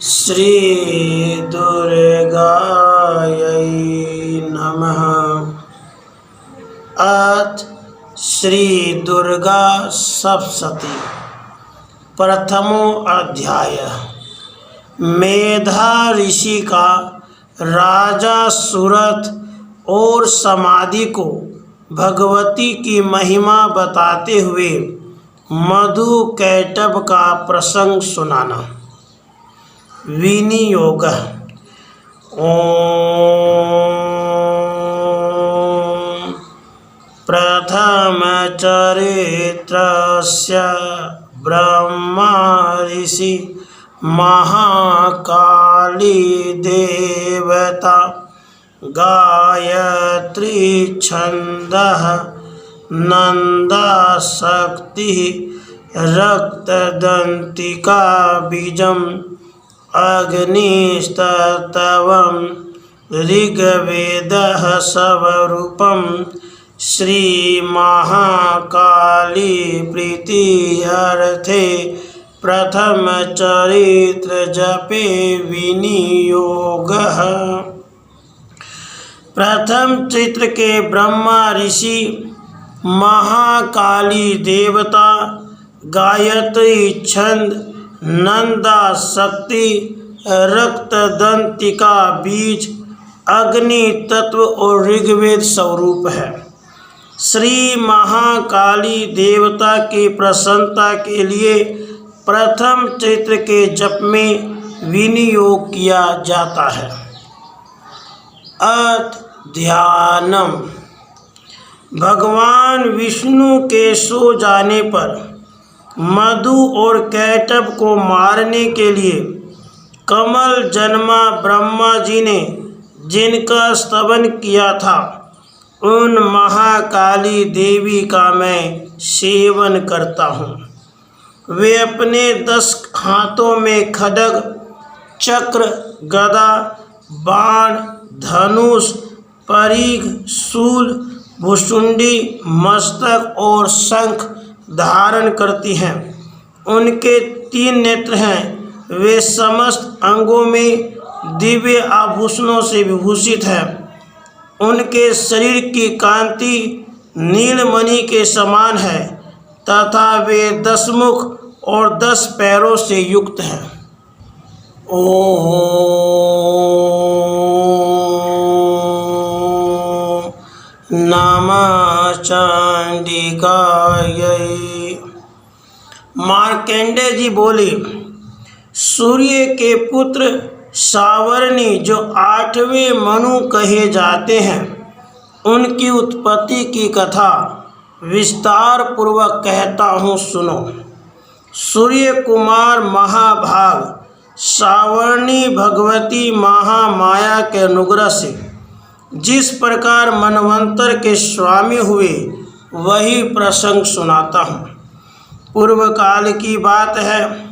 श्री दुर्गायै नमः। अथ श्री दुर्गा सप्तशती। प्रथमो अध्याय। मेधा ऋषि का राजा सूरत और समाधि को भगवती की महिमा बताते हुए मधु कैटभ का प्रसंग सुनाना। विनियोग। ओम प्रथम चरित्रस्य ब्रह्मा ऋषि महाकाली देवता गायत्री छंदः नंदा शक्ति रक्तदंतिका बीजम अग्निस्तवं ऋग्वेदः स्वरूपं श्री महाकाली प्रीत्यर्थे प्रथम चरित्र जपे विनियोगः। प्रथम चित्र के ब्रह्मा ऋषि महाकाली देवता गायत्री छंद नंदा शक्ति रक्तदंतिका बीज अग्नि तत्व और ऋग्वेद स्वरूप है। श्री महाकाली देवता की प्रसन्नता के लिए प्रथम चैत्र के जप में विनियोग किया जाता है। ध्यानम। भगवान विष्णु के सो जाने पर मधु और कैटभ को मारने के लिए कमल जन्मा ब्रह्मा जी ने जिनका स्तवन किया था, उन महाकाली देवी का मैं सेवन करता हूँ। वे अपने 10 हाथों में खड्ग, चक्र, गदा, बाण, धनुष, परीघ, शूल, भुसुंडी, मस्तक और शंख धारण करती हैं। उनके 3 नेत्र हैं। वे समस्त अंगों में दिव्य आभूषणों से विभूषित हैं। उनके शरीर की कांति नीलमणि के समान है तथा वे 10 मुख और 10 पैरों से युक्त हैं। ओम नमः चंडिकायै। मार्कंडेय जी बोले, सूर्य के पुत्र सावर्णी जो 8वें मनु कहे जाते हैं, उनकी उत्पत्ति की कथा विस्तार पूर्वक कहता हूँ, सुनो। सूर्य कुमार महाभाग सावर्णी भगवती महामाया के अनुग्रह से जिस प्रकार मनवंतर के स्वामी हुए, वही प्रसंग सुनाता हूँ। पूर्व काल की बात है।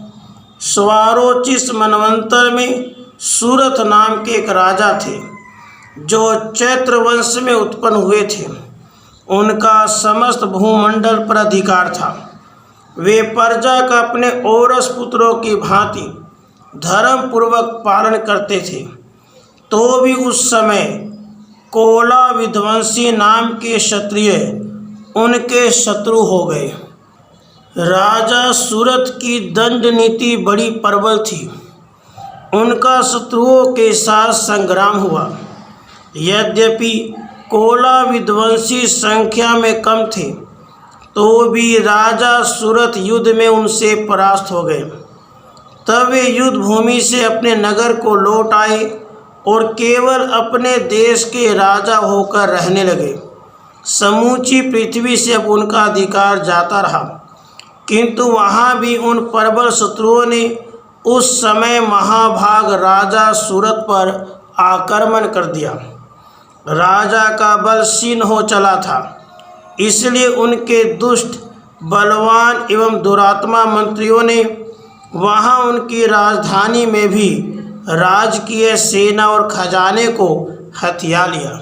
स्वारोचिष मनवंतर में सूरत नाम के एक राजा थे, जो चैत्र वंश में उत्पन्न हुए थे। उनका समस्त भूमंडल पर अधिकार था। वे प्रजा का अपने औरस पुत्रों की भांति धर्म पूर्वक पालन करते थे। तो भी उस समय कोला विध्वंसी नाम के क्षत्रिय उनके शत्रु हो गए। राजा सूरत की दंड नीति बड़ी प्रबल थी। उनका शत्रुओं के साथ संग्राम हुआ। यद्यपि कोला विध्वंसी संख्या में कम थे, तो भी राजा सूरत युद्ध में उनसे परास्त हो गए। तब वे युद्ध भूमि से अपने नगर को लौट आए और केवल अपने देश के राजा होकर रहने लगे। समूची पृथ्वी से अब उनका अधिकार जाता रहा, किंतु वहाँ भी उन प्रबल शत्रुओं ने उस समय महाभाग राजा सूरत पर आक्रमण कर दिया। राजा का बल क्षीण हो चला था, इसलिए उनके दुष्ट, बलवान एवं दुरात्मा मंत्रियों ने वहाँ उनकी राजधानी में भी राजकीय सेना और खजाने को हथिया लिया।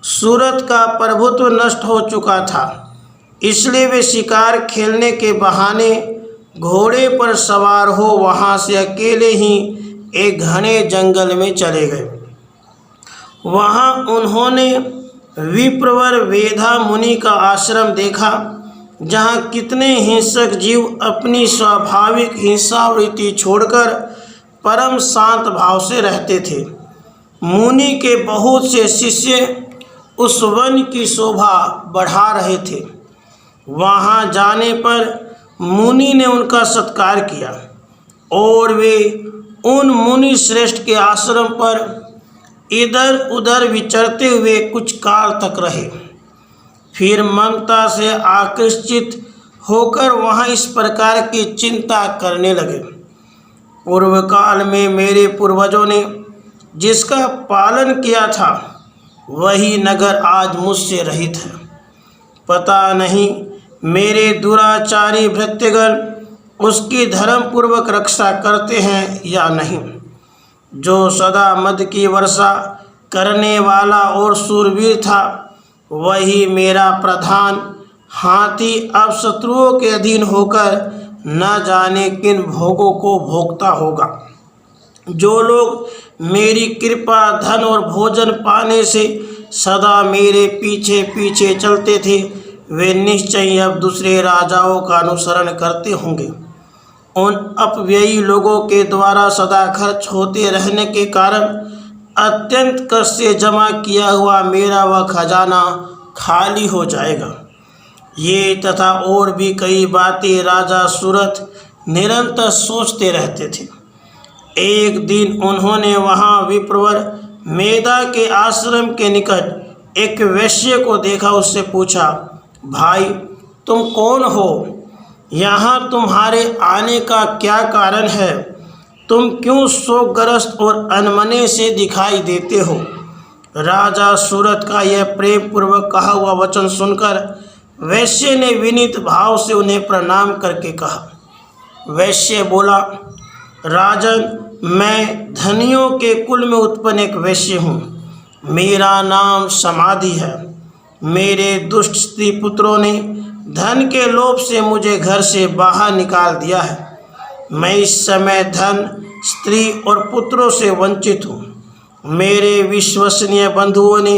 सूरत का प्रभुत्व नष्ट हो चुका था, इसलिए वे शिकार खेलने के बहाने घोड़े पर सवार हो वहाँ से अकेले ही एक घने जंगल में चले गए। वहाँ उन्होंने विप्रवर वेदा मुनि का आश्रम देखा, जहाँ कितने हिंसक जीव अपनी स्वाभाविक हिंसावृत्ति छोड़कर परम शांत भाव से रहते थे। मुनि के बहुत से शिष्य उस वन की शोभा बढ़ा रहे थे। वहाँ जाने पर मुनि ने उनका सत्कार किया और वे उन मुनि श्रेष्ठ के आश्रम पर इधर उधर विचरते हुए कुछ काल तक रहे। फिर ममता से आकर्षित होकर वहाँ इस प्रकार की चिंता करने लगे। पूर्व काल में मेरे पूर्वजों ने जिसका पालन किया था, वही नगर आज मुझसे रहित है। पता नहीं मेरे दुराचारी भृत्यगण उसकी धर्मपूर्वक रक्षा करते हैं या नहीं। जो सदा मद की वर्षा करने वाला और शूरवीर था, वही मेरा प्रधान हाथी अब शत्रुओं के अधीन होकर न जाने किन भोगों को भोगता होगा। जो लोग मेरी कृपा, धन और भोजन पाने से सदा मेरे पीछे पीछे चलते थे, वे निश्चय अब दूसरे राजाओं का अनुसरण करते होंगे। उन अपव्ययी लोगों के द्वारा सदा खर्च होते रहने के कारण अत्यंत कष्ट से जमा किया हुआ मेरा वह खजाना खाली हो जाएगा। ये तथा और भी कई बातें राजा सूरत निरंतर सोचते रहते थे। एक दिन उन्होंने वहाँ विप्रवर मेधा के आश्रम के निकट एक वैश्य को देखा। उससे पूछा, भाई तुम कौन हो? यहाँ तुम्हारे आने का क्या कारण है? तुम क्यों शोकग्रस्त और अनमने से दिखाई देते हो? राजा सूरत का यह प्रेम पूर्वक कहा हुआ वचन सुनकर वैश्य ने विनीत भाव से उन्हें प्रणाम करके कहा। वैश्य बोला, राजन, मैं धनियों के कुल में उत्पन्न एक वैश्य हूँ। मेरा नाम समाधि है। मेरे दुष्ट स्त्री पुत्रों ने धन के लोभ से मुझे घर से बाहर निकाल दिया है। मैं इस समय धन, स्त्री और पुत्रों से वंचित हूँ। मेरे विश्वसनीय बंधुओं ने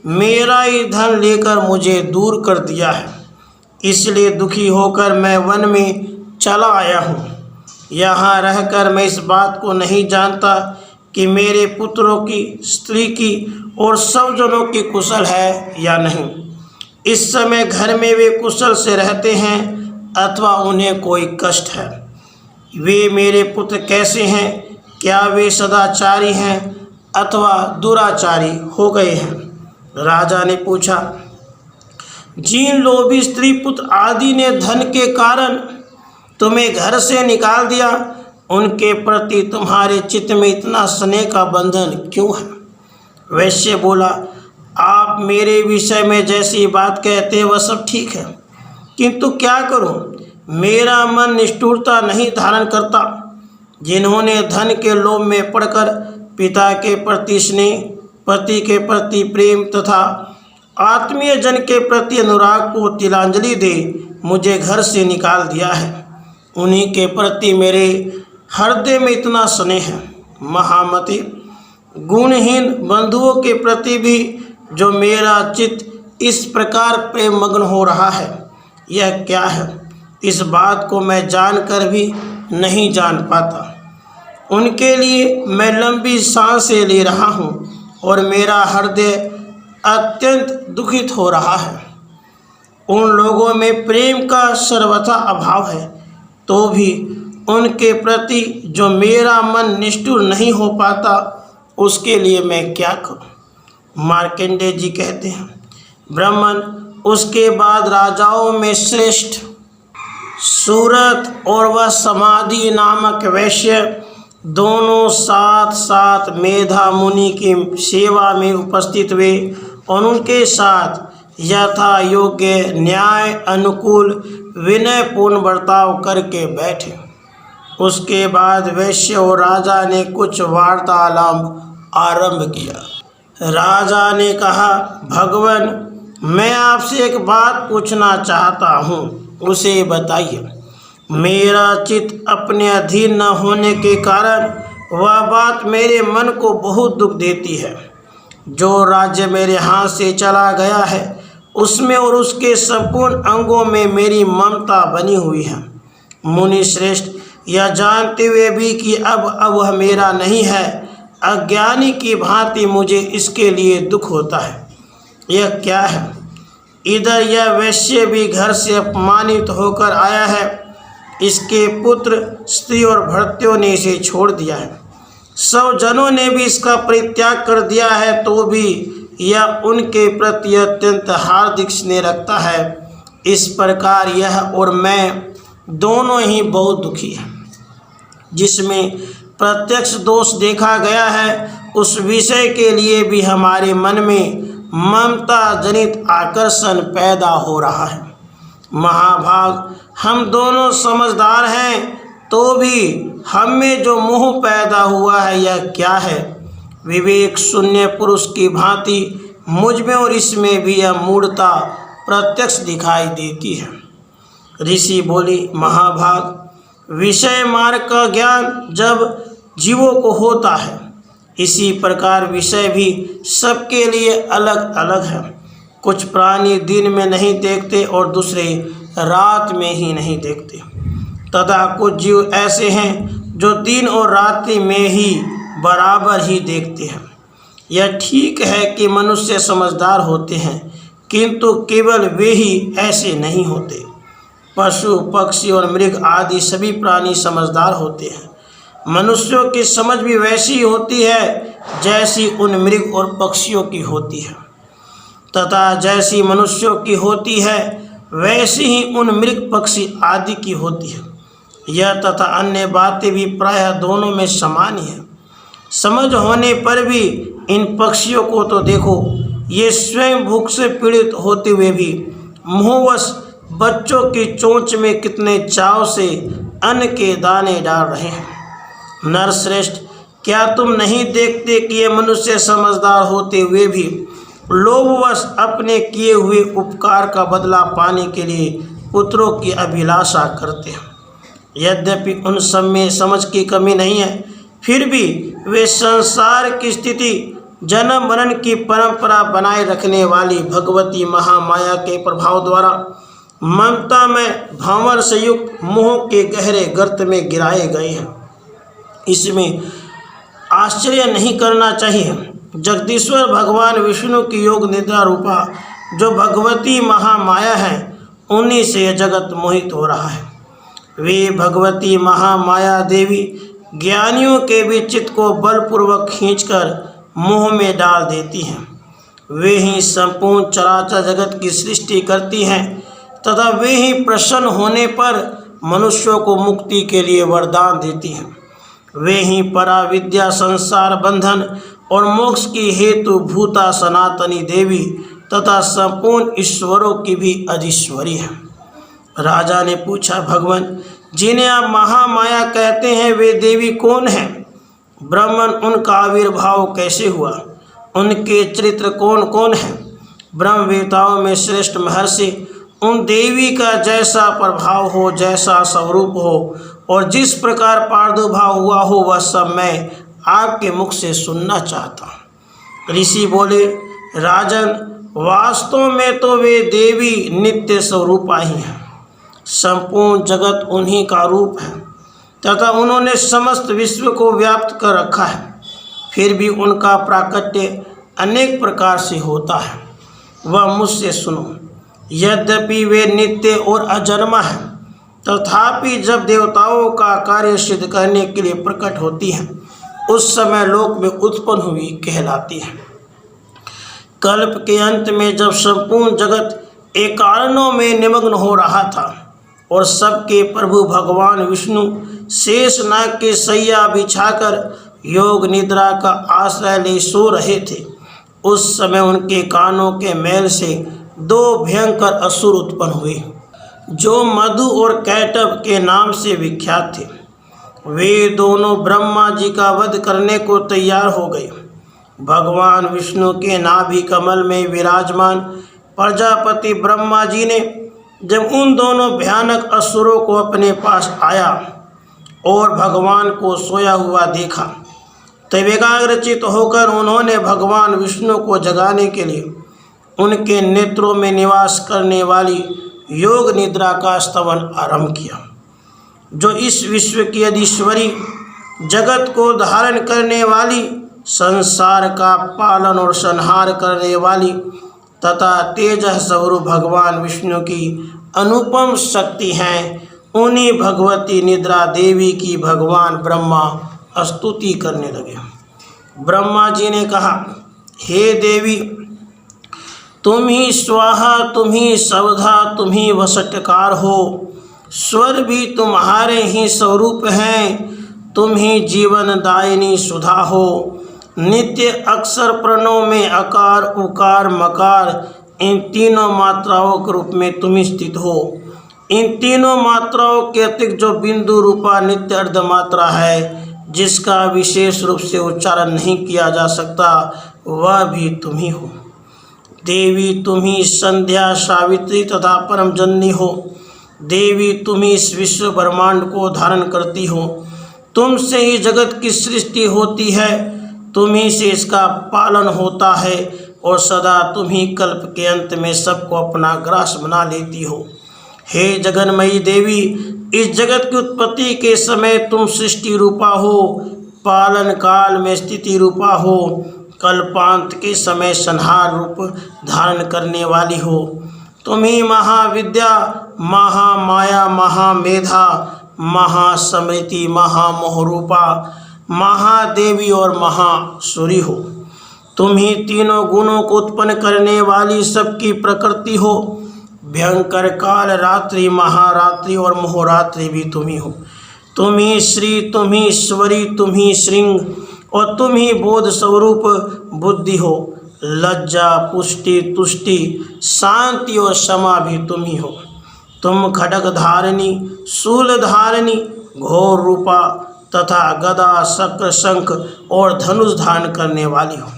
मेरा ही धन लेकर मुझे दूर कर दिया है। इसलिए दुखी होकर मैं वन में चला आया हूँ। यहाँ रहकर मैं इस बात को नहीं जानता कि मेरे पुत्रों की, स्त्री की और सब जनों की कुशल है या नहीं। इस समय घर में वे कुशल से रहते हैं अथवा उन्हें कोई कष्ट है। वे मेरे पुत्र कैसे हैं? क्या वे सदाचारी हैं अथवा दुराचारी हो गए हैं? राजा ने पूछा, जिन लोभी स्त्री पुत्र आदि ने धन के कारण तुम्हें घर से निकाल दिया, उनके प्रति तुम्हारे चित्त में इतना स्नेह का बंधन क्यों है? वैश्य बोला, आप मेरे विषय में जैसी बात कहते हैं वह सब ठीक है, किंतु क्या करूं? मेरा मन निष्ठुरता नहीं धारण करता। जिन्होंने धन के लोभ में पड़कर पिता के प्रति स्नेह, पति के प्रति प्रेम तथा आत्मीय जन के प्रति अनुराग को तिलांजलि दे मुझे घर से निकाल दिया है, उन्हीं के प्रति मेरे हृदय में इतना स्नेह है। महामति, गुणहीन बंधुओं के प्रति भी जो मेरा चित्त इस प्रकार प्रेम मग्न हो रहा है, यह क्या है? इस बात को मैं जानकर भी नहीं जान पाता। उनके लिए मैं लंबी सांसें ले रहा हूँ और मेरा हृदय अत्यंत दुखित हो रहा है। उन लोगों में प्रेम का सर्वथा अभाव है, तो भी उनके प्रति जो मेरा मन निष्ठुर नहीं हो पाता, उसके लिए मैं क्या करूं? मार्कंडेय जी कहते हैं, ब्राह्मण, उसके बाद राजाओं में श्रेष्ठ सूरत और वह समाधि नामक वैश्य दोनों साथ साथ मेधा मुनि की सेवा में उपस्थित हुए और उनके साथ यथा योग्य न्याय अनुकूल विनयपूर्ण बर्ताव करके बैठे। उसके बाद वैश्य और राजा ने कुछ वार्तालाप आरंभ किया। राजा ने कहा, भगवान, मैं आपसे एक बात पूछना चाहता हूँ, उसे बताइए। मेरा चित्त अपने अधीन न होने के कारण वह बात मेरे मन को बहुत दुख देती है। जो राज्य मेरे हाथ से चला गया है उसमें और उसके संपूर्ण अंगों में मेरी ममता बनी हुई है। मुनि श्रेष्ठ, यह जानते हुए भी कि अब वह मेरा नहीं है, अज्ञानी की भांति मुझे इसके लिए दुख होता है। यह क्या है? इधर यह वैश्य भी घर से अपमानित होकर आया है, इसके पुत्र, स्त्री और भृत्यों ने इसे छोड़ दिया है, सब जनों ने भी इसका परित्याग कर दिया है, तो भी यह उनके प्रति अत्यंत हार्दिक स्नेह रखता है। इस प्रकार यह और मैं दोनों ही बहुत दुखी हैं। जिसमें प्रत्यक्ष दोष देखा गया है उस विषय के लिए भी हमारे मन में ममता जनित आकर्षण पैदा हो रहा है। महाभाग, हम दोनों समझदार हैं, तो भी हम में जो मोह पैदा हुआ है यह क्या है? विवेक शून्य पुरुष की भांति मुझ में और इसमें भी यह मूढ़ता प्रत्यक्ष दिखाई देती है। ऋषि बोली, महाभाग, विषय मार्ग का ज्ञान जब जीवों को होता है, इसी प्रकार विषय भी सबके लिए अलग अलग है। कुछ प्राणी दिन में नहीं देखते और दूसरे रात में ही नहीं देखते, तथा कुछ जीव ऐसे हैं जो दिन और रात्रि में ही बराबर ही देखते हैं। यह ठीक है कि मनुष्य समझदार होते हैं, किंतु केवल वे ही ऐसे नहीं होते। पशु, पक्षी और मृग आदि सभी प्राणी समझदार होते हैं। मनुष्यों की समझ भी वैसी होती है जैसी उन मृग और पक्षियों की होती है, तथा जैसी मनुष्यों की होती है वैसी ही उन मृग, पक्षी आदि की होती है। यह तथा अन्य बातें भी प्रायः दोनों में समान ही है। समझ होने पर भी इन पक्षियों को तो देखो, ये स्वयं भूख से पीड़ित होते हुए भी मोहवश बच्चों की चोंच में कितने चाव से अन्न के दाने डाल रहे हैं। नरश्रेष्ठ, क्या तुम नहीं देखते कि ये मनुष्य समझदार होते हुए भी लोभवश अपने किए हुए उपकार का बदला पाने के लिए पुत्रों की अभिलाषा करते हैं? यद्यपि उन सब में समझ की कमी नहीं है, फिर भी वे संसार की स्थिति, जन्म मरण की परंपरा बनाए रखने वाली भगवती महामाया के प्रभाव द्वारा ममता में भंवर से युक्त मोह के गहरे गर्त में गिराए गए हैं। इसमें आश्चर्य नहीं करना चाहिए। जगदीश्वर भगवान विष्णु की योग निद्रा रूपा जो भगवती महामाया है, उन्हीं से यह जगत मोहित हो रहा है। वे भगवती महामाया देवी ज्ञानियों के भी चित्त को बलपूर्वक खींचकर मोह में डाल देती हैं। वे ही संपूर्ण चराचर जगत की सृष्टि करती हैं, तथा वे ही प्रसन्न होने पर मनुष्यों को मुक्ति के लिए वरदान देती हैं। वे ही पराविद्या, संसार बंधन और मोक्ष की हेतु भूता सनातनी देवी तथा संपूर्ण ईश्वरों की भी अधीश्वरी है। राजा ने पूछा, भगवान, जिन्हें आप महामाया कहते हैं वे देवी कौन हैं? ब्राह्मण, उनका आविर्भाव कैसे हुआ? उनके चरित्र कौन कौन हैं? ब्रह्मवेताओं में श्रेष्ठ महर्षि उन देवी का जैसा प्रभाव हो, जैसा स्वरूप हो और जिस प्रकार प्रादुर्भाव हुआ हो, वह सब मैं आपके मुख से सुनना चाहता हूँ। ऋषि बोले, राजन, वास्तव में तो वे देवी नित्य स्वरूपा ही हैं। संपूर्ण जगत उन्हीं का रूप है तथा उन्होंने समस्त विश्व को व्याप्त कर रखा है। फिर भी उनका प्राकट्य अनेक प्रकार से होता है। वह मुझसे सुनो। यद्यपि वे नित्य और अजन्मा हैं, तथापि जब देवताओं का कार्य सिद्ध करने के लिए प्रकट होती हैं, उस समय लोक में उत्पन्न हुई कहलाती है। कल्प के अंत में जब संपूर्ण जगत एकारणों में निमग्न हो रहा था और सबके प्रभु भगवान विष्णु शेषनाग के सैया बिछाकर योग निद्रा का आश्रय ले सो रहे थे, उस समय उनके कानों के मैल से दो भयंकर असुर उत्पन्न हुए, जो मधु और कैटभ के नाम से विख्यात थे। वे दोनों ब्रह्मा जी का वध करने को तैयार हो गए। भगवान विष्णु के नाभि कमल में विराजमान प्रजापति ब्रह्मा जी ने जब उन दोनों भयानक असुरों को अपने पास आया और भगवान को सोया हुआ देखा। तब एकाग्रचित होकर उन्होंने भगवान विष्णु को जगाने के लिए उनके नेत्रों में निवास करने वाली योग निद्रा का स्तवन आरंभ किया, जो इस विश्व की अधीश्वरी, जगत को धारण करने वाली, संसार का पालन और संहार करने वाली तथा तेज स्वरूप भगवान विष्णु की अनुपम शक्ति हैं। उन्हीं भगवती निद्रा देवी की भगवान ब्रह्मा स्तुति करने लगे। ब्रह्मा जी ने कहा, हे देवी, तुम ही स्वाहा, तुम ही सवधा, तुम ही वसटकार हो। स्वर भी तुम्हारे ही स्वरूप हैं। तुम ही जीवनदायिनी सुधा हो। नित्य अक्षर प्रणों में अकार, उकार, मकार, इन तीनों मात्राओं के रूप में तुम स्थित हो। इन तीनों मात्राओं के अतिरिक्त जो बिंदु रूपा नित्य अर्ध मात्रा है, जिसका विशेष रूप से उच्चारण नहीं किया जा सकता, वह भी तुम ही हो। देवी, तुम ही संध्या, सावित्री तथा परम जननी हो। देवी, तुम ही इस विश्व ब्रह्मांड को धारण करती हो। तुमसे ही जगत की सृष्टि होती है, तुम ही से इसका पालन होता है और सदा तुम ही कल्प के अंत में सबको अपना ग्रास बना लेती हो। हे जगन्मयी देवी, इस जगत की उत्पत्ति के समय तुम सृष्टि रूपा हो, पालन काल में स्थिति रूपा हो, कल्पांत के समय संहार रूप धारण करने वाली हो। तुम ही महाविद्या, महामाया, महामेधा, महास्मृति, महामोहरूपा, महादेवी और महासूरी हो। तुम ही तीनों गुणों को उत्पन्न करने वाली सबकी प्रकृति हो। भयंकर काल, रात्रि, महारात्रि और मोहरात्रि भी तुम ही हो। तुम ही श्री, तुम ही ईश्वरी, तुम ही श्रृंग और तुम ही बोध स्वरूप बुद्धि हो। लज्जा, पुष्टि, तुष्टि, शांति और क्षमा भी तुम ही हो। तुम खड्ग धारिणी, शूल धारिणी, घोर रूपा तथा गदा, शक्र, शंख और धनुष धारण करने वाली हो।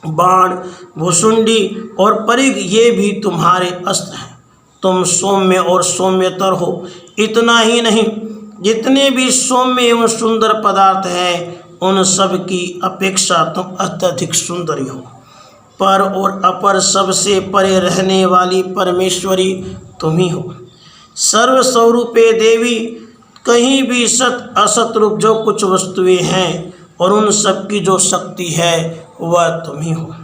बाण, भुसुंडी और परिघ ये भी तुम्हारे अस्त्र हैं। तुम सौम्य और सौम्यतर हो। इतना ही नहीं, जितने भी सौम्य एवं सुंदर पदार्थ हैं, उन सब की अपेक्षा तुम अत्यधिक सुंदरी हो। पर और अपर सबसे परे रहने वाली परमेश्वरी तुम ही हो। सर्वस्वरूपे देवी, कहीं भी सत असत रूप जो कुछ वस्तुएं हैं और उन सब की जो शक्ति है, वह तुम ही हो।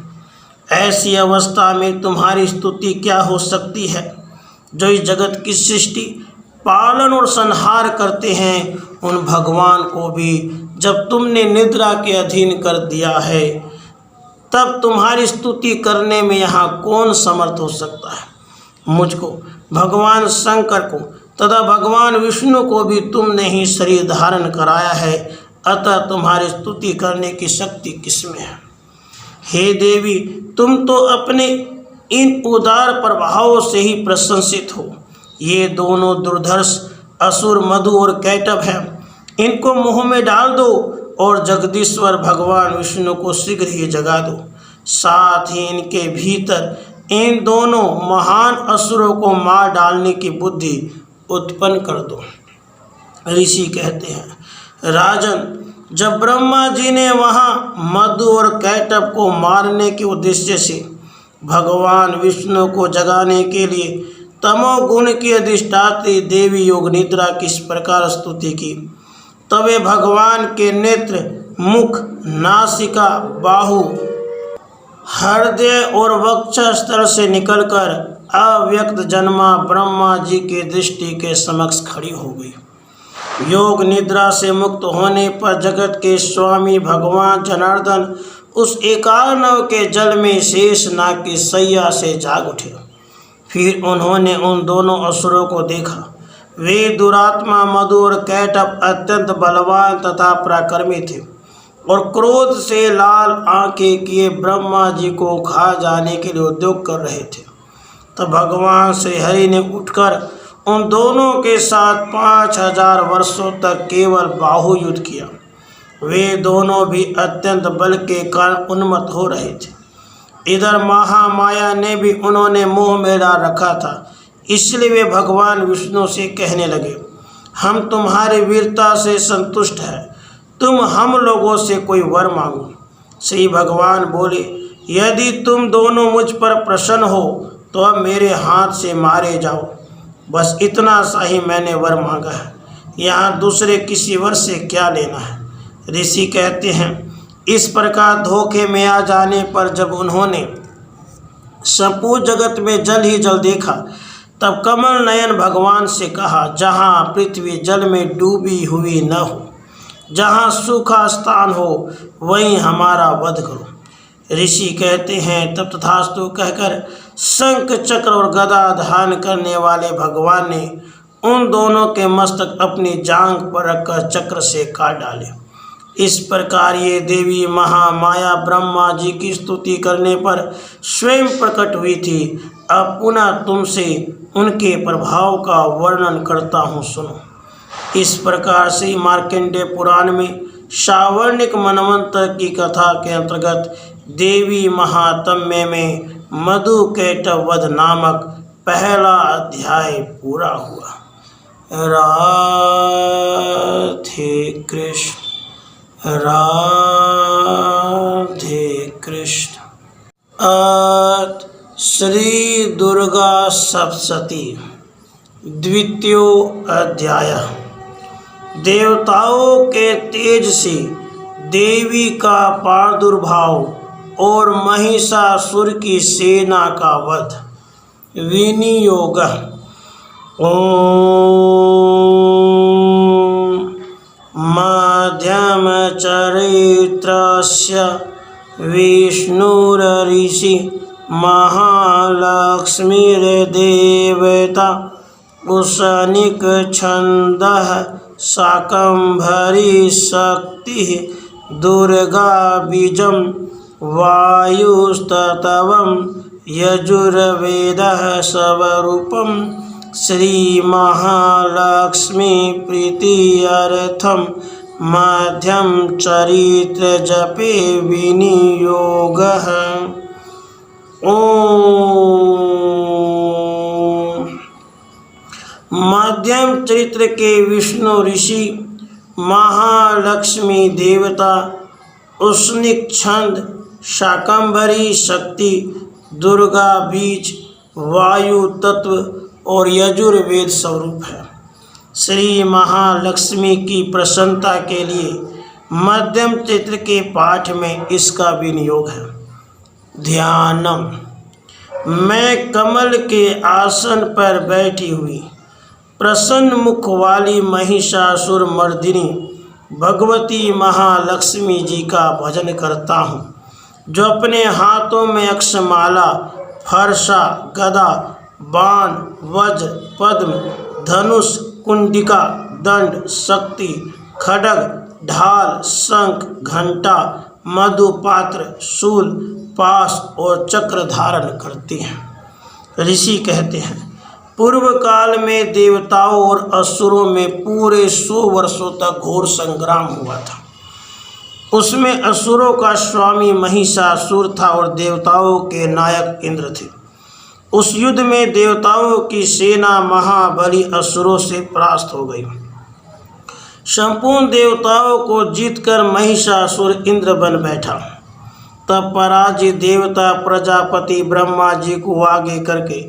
ऐसी अवस्था में तुम्हारी स्तुति क्या हो सकती है? जो इस जगत की सृष्टि, पालन और संहार करते हैं, उन भगवान को भी जब तुमने निद्रा के अधीन कर दिया है, तब तुम्हारी स्तुति करने में यहाँ कौन समर्थ हो सकता है? मुझको, भगवान शंकर को तथा भगवान विष्णु को भी तुमने ही शरीर धारण कराया है, अतः तुम्हारी स्तुति करने की शक्ति किसमें है? हे देवी, तुम तो अपने इन उदार प्रभावों से ही प्रशंसित हो। ये दोनों दुर्धर्ष असुर मधु और कैटभ हैं, इनको मुँह में डाल दो और जगदीश्वर भगवान विष्णु को शीघ्र ही जगा दो। साथ ही इनके भीतर इन दोनों महान असुरों को मार डालने की बुद्धि उत्पन्न कर दो। ऋषि कहते हैं, राजन, जब ब्रह्मा जी ने वहाँ मधु और कैटभ को मारने के उद्देश्य से भगवान विष्णु को जगाने के लिए तमोगुण की अधिष्ठात्री देवी योग निद्रा की इस प्रकार स्तुति की, तब वे भगवान के नेत्र, मुख, नासिका, बाहु, हृदय और वक्षस्थल से निकलकर अव्यक्त जन्मा ब्रह्मा जी के दृष्टि के समक्ष खड़ी हो गई। योग निद्रा से मुक्त होने पर जगत के स्वामी भगवान जनार्दन उस एकानव के जल में शेष नाग की सैया से जाग उठे। फिर उन्होंने उन दोनों असुरों को देखा। वे दुरात्मा मधु और कैटभ अत्यंत बलवान तथा पराक्रमी थे और क्रोध से लाल आंखें किए ब्रह्मा जी को खा जाने के लिए उद्योग कर रहे थे। तब भगवान श्री हरि ने उठकर उन दोनों के साथ 5000 वर्षों तक केवल बाहु युद्ध किया। वे दोनों भी अत्यंत बल के कारण उन्मत्त हो रहे थे। इधर महामाया ने भी उन्होंने मुँह में डाल रखा था, इसलिए वे भगवान विष्णु से कहने लगे, हम तुम्हारी वीरता से संतुष्ट हैं, तुम हम लोगों से कोई वर मांगो। श्री भगवान बोले, यदि तुम दोनों मुझ पर प्रसन्न हो तो अब मेरे हाथ से मारे जाओ। बस इतना सा ही मैंने वर मांगा है, यहाँ दूसरे किसी वर से क्या लेना है। ऋषि कहते हैं, इस प्रकार धोखे में आ जाने पर जब उन्होंने संपूर्ण जगत में जल ही जल देखा, तब कमल नयन भगवान से कहा, जहाँ पृथ्वी जल में डूबी हुई न हो, जहाँ सूखा स्थान हो, वहीं हमारा वध करो। ऋषि कहते हैं, तब तथास्तु कहकर शंख चक्र और गदा धारण करने वाले भगवान ने उन दोनों के मस्तक अपनी जांघ पर रखकर चक्र से काट डाले। इस प्रकार ये देवी महामाया ब्रह्मा जी की स्तुति करने पर स्वयं प्रकट हुई थी। अब पुनः तुमसे उनके प्रभाव का वर्णन करता हूँ, सुनो। इस प्रकार से मार्कंडेय पुराण में सावर्णिक मनवंतर की कथा के अंतर्गत देवी महात्म्य में मधुकैटभ वध नामक पहला अध्याय पूरा हुआ। राधे कृष्ण, राधे कृष्ण। अथ श्री दुर्गा सप्तशती द्वितीय अध्याय। देवताओं के तेज से देवी का प्रादुर्भाव और महिषासुर की सेना का वध। विनियोग। ओम मध्यम चरित्रस्य विष्णुरऋषि महालक्ष्मीर्देवता उशनिक छन्दः शाकम्भरी शक्ति दुर्गा बीजं वायुस्तत्वं यजुर्वेदः स्वरूपं श्री महालक्ष्मी प्रीत्यर्थं मध्यम चरित्र जपे विनियोगः। ओम मध्यम चरित्र के विष्णु ऋषि महालक्ष्मी देवता उष्णिक छंद शाकंभरी शक्ति दुर्गा बीज वायु तत्व और यजुर्वेद स्वरूप है। श्री महालक्ष्मी की प्रसन्नता के लिए मध्यम चरित्र के पाठ में इसका विनियोग है। ध्यानम। मैं कमल के आसन पर बैठी हुई प्रसन्न मुख वाली महिषासुर मर्दिनी भगवती महालक्ष्मी जी का भजन करता हूँ, जो अपने हाथों में अक्षमाला, फरसा, गदा, बाण, वज्र, पद्म, धनुष, कुंडिका, दंड, शक्ति, खड्ग, ढाल, शंख, घंटा, मधुपात्र, शूल, पाश और चक्र धारण करती हैं। ऋषि कहते हैं, पूर्व काल में देवताओं और असुरों में पूरे 100 वर्षों तक घोर संग्राम हुआ था। उसमें असुरों का स्वामी महिषासुर था और देवताओं के नायक इंद्र थे। उस युद्ध में देवताओं की सेना महाबली असुरों से परास्त हो गई। संपूर्ण देवताओं को जीतकर महिषासुर इंद्र बन बैठा। तब पराजित देवता प्रजापति ब्रह्मा जी को आगे करके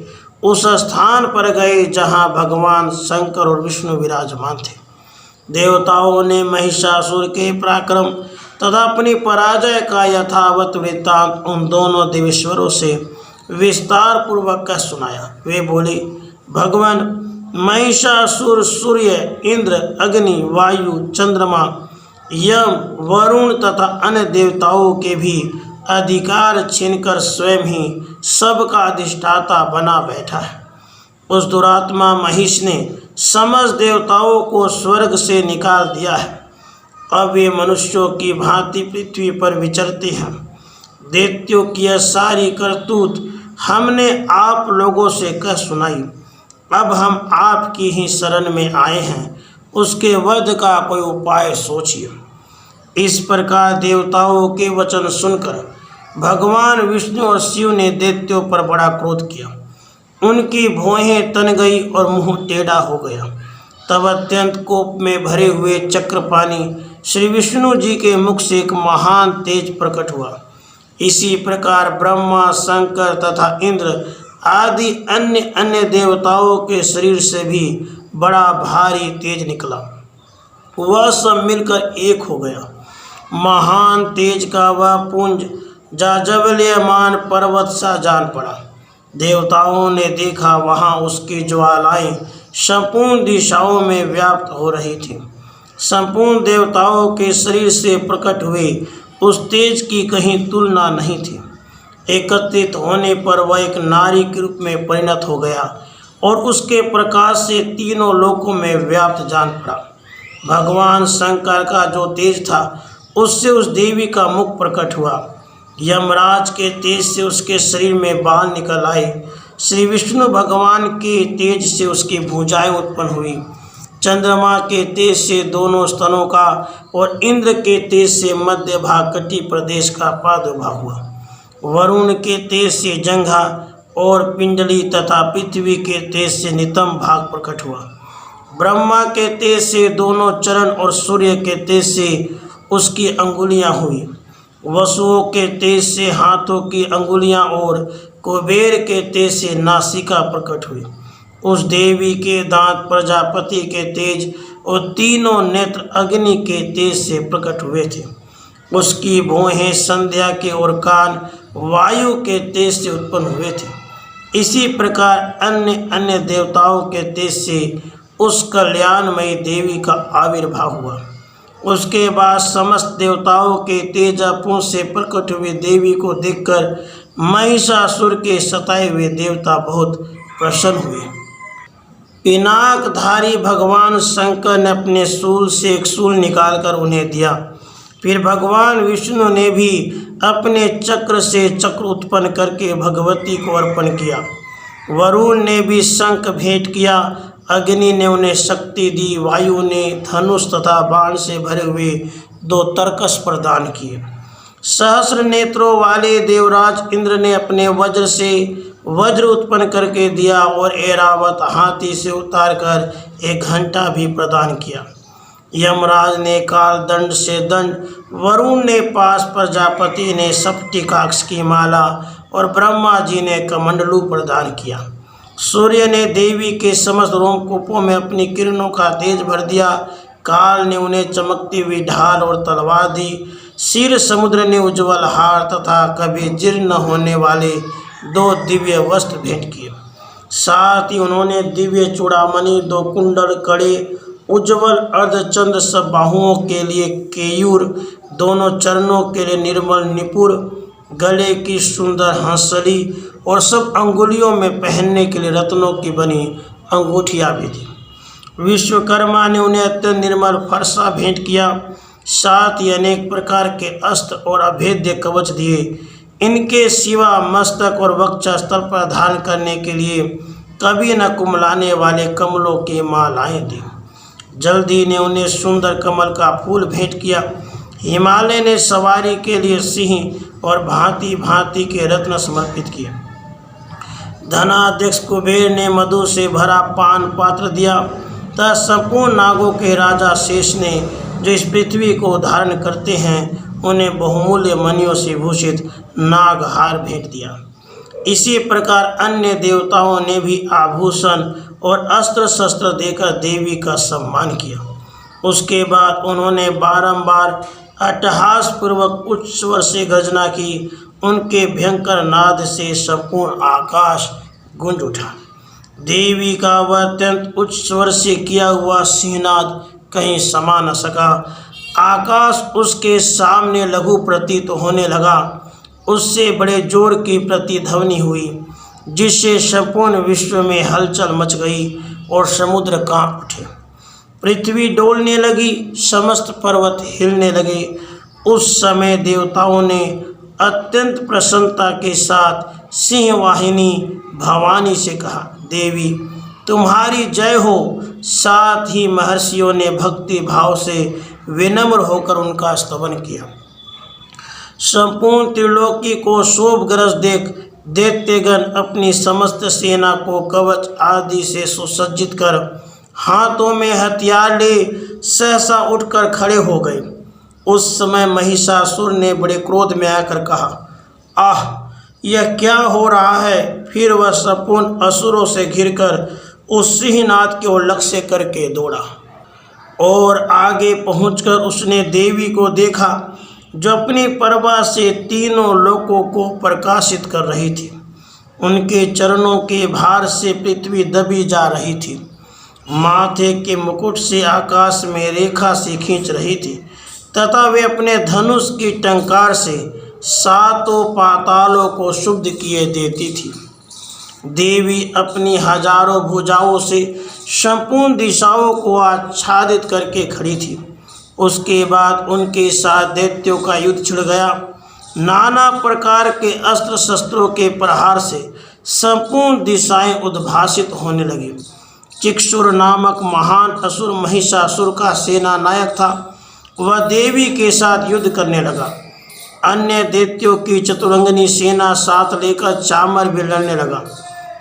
उस स्थान पर गए जहाँ भगवान शंकर और विष्णु विराजमान थे। देवताओं ने महिषासुर के पराक्रम तथा अपनी पराजय का यथावत वृत्तांत उन दोनों देवेश्वरों से विस्तार पूर्वक कह सुनाया। वे बोले, भगवान, महिषासुर सूर्य, इंद्र, अग्नि, वायु, चंद्रमा, यम, वरुण तथा अन्य देवताओं के भी अधिकार छीनकर स्वयं ही सबका अधिष्ठाता बना बैठा है। उस दुरात्मा महिष ने समस्त देवताओं को स्वर्ग से निकाल दिया है। अब वे मनुष्यों की भांति पृथ्वी पर विचरते हैं। दैत्यों की यह सारी करतूत हमने आप लोगों से कह सुनाई। अब हम आपकी ही शरण में आए हैं, उसके वध का कोई उपाय सोचिए। इस प्रकार देवताओं के वचन सुनकर भगवान विष्णु और शिव ने दैत्यों पर बड़ा क्रोध किया। उनकी भौहें तन गई और मुंह टेढ़ा हो गया। तब अत्यंत कोप में भरे हुए चक्रपाणी श्री विष्णु जी के मुख से एक महान तेज प्रकट हुआ। इसी प्रकार ब्रह्मा, शंकर तथा इंद्र आदि अन्य अन्य देवताओं के शरीर से भी बड़ा भारी तेज निकला। वह सब मिलकर एक हो गया। महान तेज का वह पुंज जाज्वल्यमान पर्वत सा जान पड़ा। देवताओं ने देखा, वहाँ उसकी ज्वालाएं संपूर्ण दिशाओं में व्याप्त हो रही थीं। संपूर्ण देवताओं के शरीर से प्रकट हुए उस तेज की कहीं तुलना नहीं थी। एकत्रित होने पर वह एक नारी के रूप में परिणत हो गया और उसके प्रकाश से तीनों लोकों में व्याप्त जान पड़ा। भगवान शंकर का जो तेज था उससे उस देवी का मुख प्रकट हुआ। यमराज के तेज से उसके शरीर में बाल निकल आए। श्री विष्णु भगवान के तेज से उसकी भुजाएं उत्पन्न हुई। चंद्रमा के तेज से दोनों स्तनों का और इंद्र के तेज से मध्य भाग कटी प्रदेश का प्रादुर्भाव हुआ। वरुण के तेज से जंघा और पिंडली तथा पृथ्वी के तेज से नितंब भाग प्रकट हुआ। ब्रह्मा के तेज से दोनों चरण और सूर्य के तेज से उसकी अंगुलियां हुई। वसुओं के तेज से हाथों की अंगुलियां और कुबेर के तेज से नासिका प्रकट हुई। उस देवी के दांत प्रजापति के तेज और तीनों नेत्र अग्नि के तेज से प्रकट हुए थे। उसकी भौहें संध्या के और कान वायु के तेज से उत्पन्न हुए थे। इसी प्रकार अन्य अन्य देवताओं के तेज से उस कल्याणमयी देवी का आविर्भाव हुआ। उसके बाद समस्त देवताओं के तेजपुंज से प्रकट हुए देवी को देखकर महिषासुर के सताए हुए देवता बहुत प्रसन्न हुए। पिनाकधारी भगवान शंकर ने अपने शूल से एक शूल निकालकर उन्हें दिया। फिर भगवान विष्णु ने भी अपने चक्र से चक्र उत्पन्न करके भगवती को अर्पण किया। वरुण ने भी शंख भेंट किया। अग्नि ने उन्हें शक्ति दी। वायु ने धनुष तथा बाण से भरे हुए 2 तरकस प्रदान किए। सहस्र नेत्रों वाले देवराज इंद्र ने अपने वज्र से वज्र उत्पन्न करके दिया और ऐरावत हाथी से उतारकर एक घंटा भी प्रदान किया। यमराज ने काल दंड से दंड, वरुण ने पास, प्रजापति ने सप्तिकाक्ष की माला और ब्रह्मा जी ने कमंडलू प्रदान किया। सूर्य ने देवी के समस्त रोमकूपों में अपनी किरणों का तेज भर दिया। काल ने उन्हें चमकती हुई ढाल और तलवार दी। क्षीर समुद्र ने उज्ज्वल हार तथा कभी जीर्ण न होने वाले 2 दिव्य वस्त्र भेंट किए। साथ ही उन्होंने दिव्य चूड़ामणि, 2 कुंडल, कड़े, उज्ज्वल अर्धचंद्र, सब बाहुओं के लिए केयूर, दोनों चरणों के लिए निर्मल निपुर, गले की सुंदर हंसली और सब अंगुलियों में पहनने के लिए रत्नों की बनी अंगूठियाँ भी दी। विश्वकर्मा ने उन्हें अत्यंत निर्मल फरसा भेंट किया। साथ ही अनेक प्रकार के अस्त्र और अभेद्य कवच दिए। इनके सिवा मस्तक और वक्षस्थल पर धारण करने के लिए कभी न कुमलाने वाले कमलों की मालाएं दी। जल्दी ने उन्हें सुंदर कमल का फूल भेंट किया। हिमालय ने सवारी के लिए सिंह और भांति भांति के रत्न समर्पित किए। धनाध्यक्ष कुबेर ने मधु से भरा पान पात्र दिया। तथा संपूर्ण नागों के राजा शेष ने, जो इस पृथ्वी को धारण करते हैं, उन्हें बहुमूल्य मणियों से भूषित नागहार भेंट दिया। इसी प्रकार अन्य देवताओं ने भी आभूषण और अस्त्र शस्त्र देकर देवी का सम्मान किया। उसके बाद उन्होंने बारंबार अट्टहास पूर्वक उच्च स्वर से गर्जना की। उनके भयंकर नाद से संपूर्ण आकाश गूंज उठा। देवी का वह अत्यंत उच्च स्वर से किया हुआ सिंहनाद कहीं समा न सका। आकाश उसके सामने लघु प्रतीत होने लगा। उससे बड़े जोर की प्रतिध्वनि हुई, जिससे संपूर्ण विश्व में हलचल मच गई और समुद्र कांप उठे। पृथ्वी डोलने लगी, समस्त पर्वत हिलने लगे। उस समय देवताओं ने अत्यंत प्रसन्नता के साथ सिंहवाहिनी भवानी से कहा, देवी तुम्हारी जय हो। साथ ही महर्षियों ने भक्ति भाव से विनम्र होकर उनका स्तवन किया। संपूर्ण त्रिलोकी को शोभग्रस्त देख दैत्यगण अपनी समस्त सेना को कवच आदि से सुसज्जित कर हाथों में हथियार ले सहसा उठकर खड़े हो गए। उस समय महिषासुर ने बड़े क्रोध में आकर कहा, आह, यह क्या हो रहा है। फिर वह संपूर्ण असुरों से घिरकर उस सिंहनाद की ओर लक्ष्य करके दौड़ा और आगे पहुंचकर उसने देवी को देखा जो अपनी प्रभा से तीनों लोकों को प्रकाशित कर रही थी। उनके चरणों के भार से पृथ्वी दबी जा रही थी, माथे के मुकुट से आकाश में रेखा से खींच रही थी तथा वे अपने धनुष की टंकार से सातों पातालों को शुद्ध किए देती थी। देवी अपनी हजारों भुजाओं से संपूर्ण दिशाओं को आच्छादित करके खड़ी थी। उसके बाद उनके साथ दैत्यों का युद्ध छिड़ गया। नाना प्रकार के अस्त्र शस्त्रों के प्रहार से संपूर्ण दिशाएं उद्भासित होने लगी। चिक्षुर नामक महान असुर महिषासुर का सेना नायक था। वह देवी के साथ युद्ध करने लगा। अन्य दैत्यों की चतुरंगनी सेना साथ लेकर चामर भी लड़ने लगा।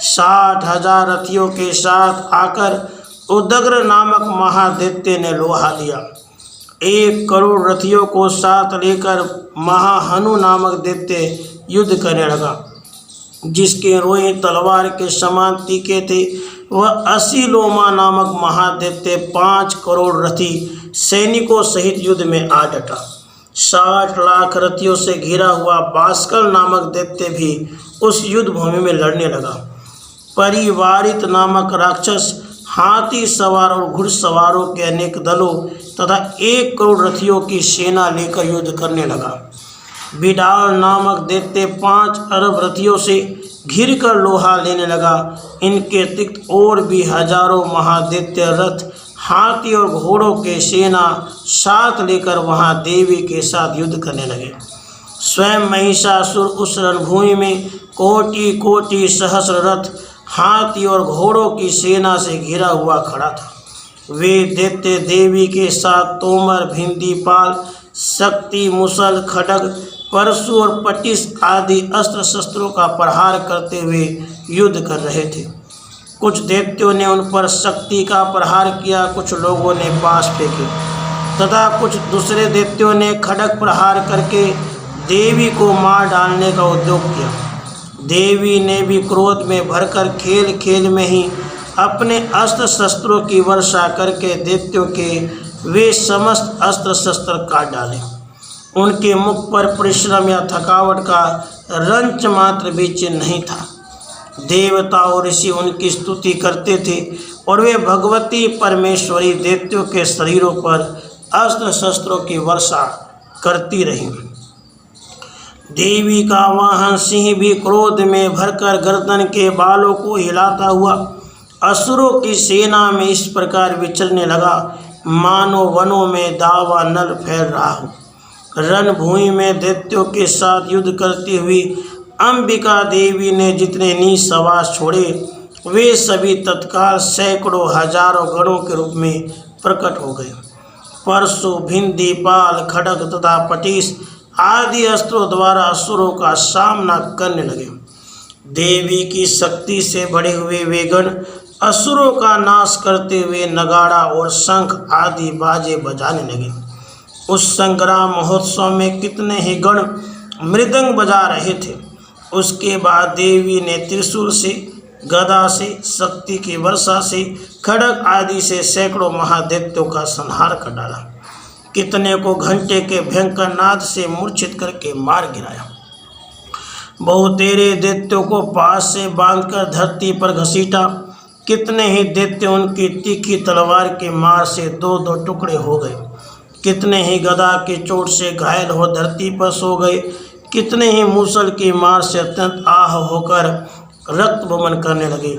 60,000 रथियों के साथ आकर उदग्र नामक महादैत्य ने लोहा लिया। 1 करोड़ रथियों को साथ लेकर महाहनु नामक दैत्य युद्ध करने लगा, जिसके रोए तलवार के समान तीखे थे। वह असीलोमा नामक महादैत्य 5 करोड़ रथी सैनिकों सहित युद्ध में आ डटा। 60 लाख रथियों से घिरा हुआ बास्कल नामक दैत्य भी उस युद्ध भूमि में लड़ने लगा। परिवारित नामक राक्षस हाथी सवार और घुड़सवारों के अनेक दलों तथा 1 करोड़ रथियों की सेना लेकर युद्ध करने लगा। बिडाल नामक दैत्य 5 अरब रथियों से घिर कर लोहा लेने लगा। इनके अतिरिक्त और भी हजारों महादैत्य रथ, हाथी और घोड़ों के सेना साथ लेकर वहां देवी के साथ युद्ध करने लगे। स्वयं महिषासुर उस रणभूमि में कोटि कोटि सहस्र रथ, हाथी और घोड़ों की सेना से घिरा हुआ खड़ा था। वे दैत्य देवी के साथ तोमर, भिंदीपाल, शक्ति, मुसल, खड्ग, परशु और पटिस आदि अस्त्र शस्त्रों का प्रहार करते हुए युद्ध कर रहे थे। कुछ दैत्यों ने उन पर शक्ति का प्रहार किया, कुछ लोगों ने बाँस फेंके तथा कुछ दूसरे दैत्यों ने खड्ग प्रहार करके देवी को मार डालने का उद्योग किया। देवी ने भी क्रोध में भरकर खेल खेल में ही अपने अस्त्र शस्त्रों की वर्षा करके दैत्यों के वे समस्त अस्त्र शस्त्र काट डाले। उनके मुख पर परिश्रम या थकावट का रंच मात्र भी चिन्ह नहीं था। देवता और ऋषि उनकी स्तुति करते थे और वे भगवती परमेश्वरी दैत्यों के शरीरों पर अस्त्र शस्त्रों की वर्षा करती रही। देवी का वाहन सिंह भी क्रोध में भरकर गर्दन के बालों को हिलाता हुआ असुरों की सेना में इस प्रकार विचरने लगा, मानो वनों में दावा नल फैल रहा हो। रणभूमि में दैत्यों के साथ युद्ध करती हुई अंबिका देवी ने जितने निःश्वास छोड़े वे सभी तत्काल सैकड़ों हजारों गणों के रूप में प्रकट हो गए। परशु, भिंदीपाल, खड्ग तथा पटिस आदि अस्त्रों द्वारा असुरों का सामना करने लगे। देवी की शक्ति से बढ़े हुए वे गण असुरों का नाश करते हुए नगाड़ा और शंख आदि बाजे बजाने लगे। उस संग्राम महोत्सव में कितने ही गण मृदंग बजा रहे थे। उसके बाद देवी ने त्रिशूल से, गदा से, शक्ति की वर्षा से, खड्ग आदि से सैकड़ों महादैत्यों का संहार कर डाला। कितने को घंटे के भयंकर नाद से मूर्छित करके मार गिराया। बहुतेरे दैत्यों को पास से बांधकर धरती पर घसीटा। कितने ही दैत्य उनकी तीखी तलवार के मार से 2-2 टुकड़े हो गए। कितने ही गदा की चोट से घायल हो धरती पर सो गए। कितने ही मूसल की मार से अत्यंत आह होकर रक्त बमन करने लगे।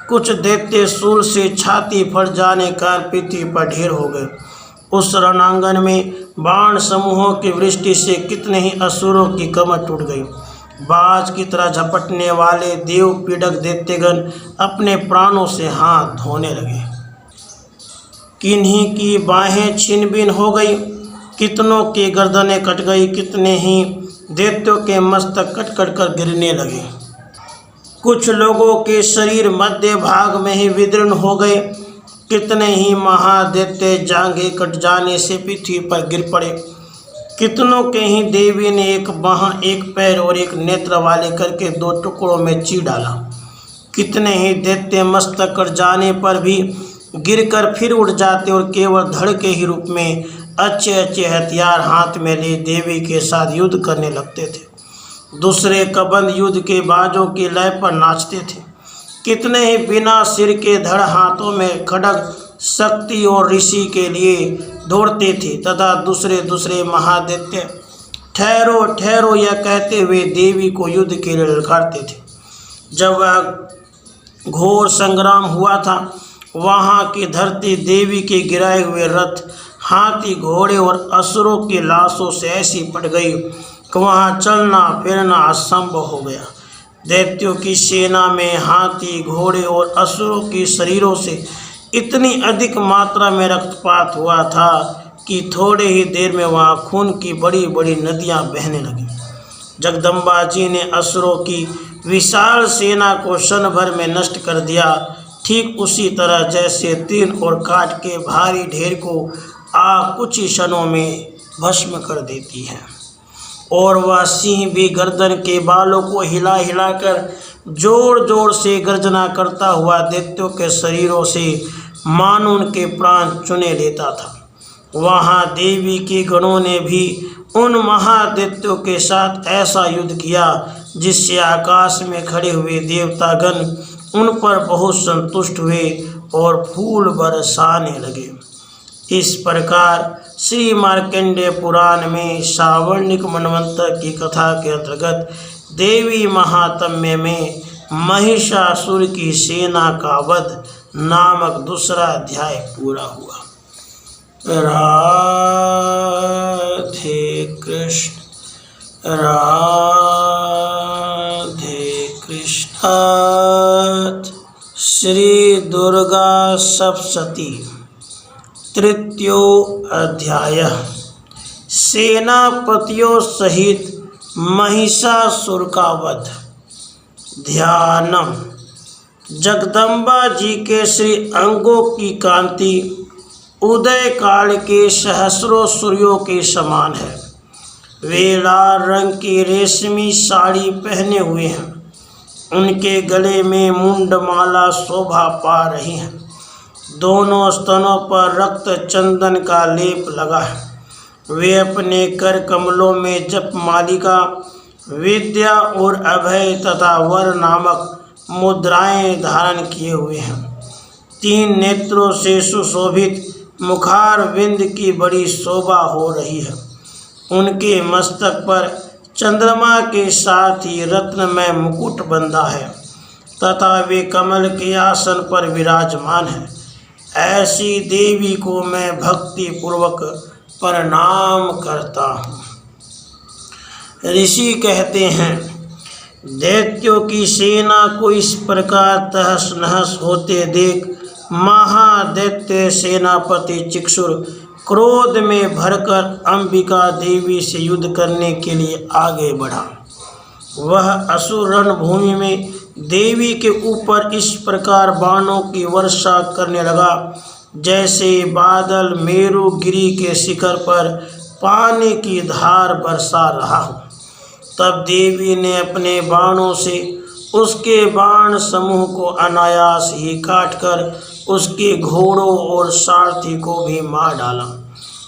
कुछ दैत्य शूल से छाती फट जाने का पृथ्वी पर ढेर हो गए। उस रणांगन में बाण समूहों की वृष्टि से कितने ही असुरों की कमर टूट गई। बाज की तरह झपटने वाले देव पीड़क दैत्यगण अपने प्राणों से हाथ धोने लगे। किन्हीं की बाहें छिन भिन हो गई, कितनों की गर्दनें कट गई, कितने ही दैत्यों के मस्तक कट कट कर गिरने लगे। कुछ लोगों के शरीर मध्य भाग में ही विदीर्ण हो गए। कितने ही महादैत्य जांघें कट जाने से पृथ्वी पर गिर पड़े। कितनों के ही देवी ने एक बाह, एक पैर और एक नेत्र वाले करके 2 टुकड़ों में चीर डाला। कितने ही दैत्य मस्तक कट जाने पर भी गिरकर फिर उठ जाते और केवल धड़ के ही रूप में अच्छे अच्छे हथियार हाथ में ले देवी के साथ युद्ध करने लगते थे। दूसरे कबंध युद्ध के बाजों की लय पर नाचते थे। कितने ही बिना सिर के धड़ हाथों में खड्ग शक्ति और ऋषि के लिए दौड़ते थे तथा दूसरे दूसरे महादैत्य ठहरो ठहरो यह कहते हुए देवी को युद्ध के लिए ललकारते थे। जब वह घोर संग्राम हुआ था, वहाँ की धरती देवी के गिराए हुए रथ, हाथी, घोड़े और असुरों की लाशों से ऐसी पड़ गई कि वहाँ चलना फिरना असंभव हो गया। दैत्यों की सेना में हाथी, घोड़े और असुरों के शरीरों से इतनी अधिक मात्रा में रक्तपात हुआ था कि थोड़े ही देर में वहाँ खून की बड़ी बड़ी नदियाँ बहने लगीं। जगदम्बा जी ने असुरों की विशाल सेना को क्षण भर में नष्ट कर दिया, ठीक उसी तरह जैसे तीन और काट के भारी ढेर को आग कुछ ही क्षणों में भस्म कर देती है। और वह सिंह भी गर्दन के बालों को हिला हिलाकर जोर जोर से गर्जना करता हुआ दैत्यों के शरीरों से मानो उनके प्राण चुने लेता था। वहाँ देवी के गणों ने भी उन महादैत्यों के साथ ऐसा युद्ध किया जिससे आकाश में खड़े हुए देवतागण उन पर बहुत संतुष्ट हुए और फूल बरसाने लगे। इस प्रकार श्री मार्कंडेय पुराण में सावर्णिक मनवंतर की कथा के अंतर्गत देवी महात्म्य में महिषासुर की सेना का वध नामक दूसरा अध्याय पूरा हुआ। राधे कृष्ण राधे कृष्ण। श्री दुर्गा सप्तशती तृतीयो अध्याय। सेनापतियों सहित महिषासुर का वध। ध्यानम। जगदम्बा जी के श्री अंगों की कांति उदय काल के सहस्रों सूर्यों के समान है। वे लाल रंग की रेशमी साड़ी पहने हुए हैं। उनके गले में मुंडमाला शोभा पा रही है। दोनों स्तनों पर रक्त चंदन का लेप लगा है। वे अपने कर कमलों में जप मालिका, विद्या और अभय तथा वर नामक मुद्राएं धारण किए हुए हैं। 3 नेत्रों से सुशोभित मुखार विंद की बड़ी शोभा हो रही है। उनके मस्तक पर चंद्रमा के साथ ही रत्नमय मुकुट बंधा है तथा वे कमल के आसन पर विराजमान है। ऐसी देवी को मैं भक्ति पूर्वक प्रणाम करता हूँ। ऋषि कहते हैं, दैत्यों की सेना को इस प्रकार तहस नहस होते देख महादैत्य सेनापति चिक्षुर क्रोध में भरकर अंबिका देवी से युद्ध करने के लिए आगे बढ़ा। वह असुर रणभूमि में देवी के ऊपर इस प्रकार बाणों की वर्षा करने लगा जैसे बादल मेरुगिरी के शिखर पर पानी की धार बरसा रहा हो। तब देवी ने अपने बाणों से उसके बाण समूह को अनायास ही काटकर उसके घोड़ों और सारथी को भी मार डाला।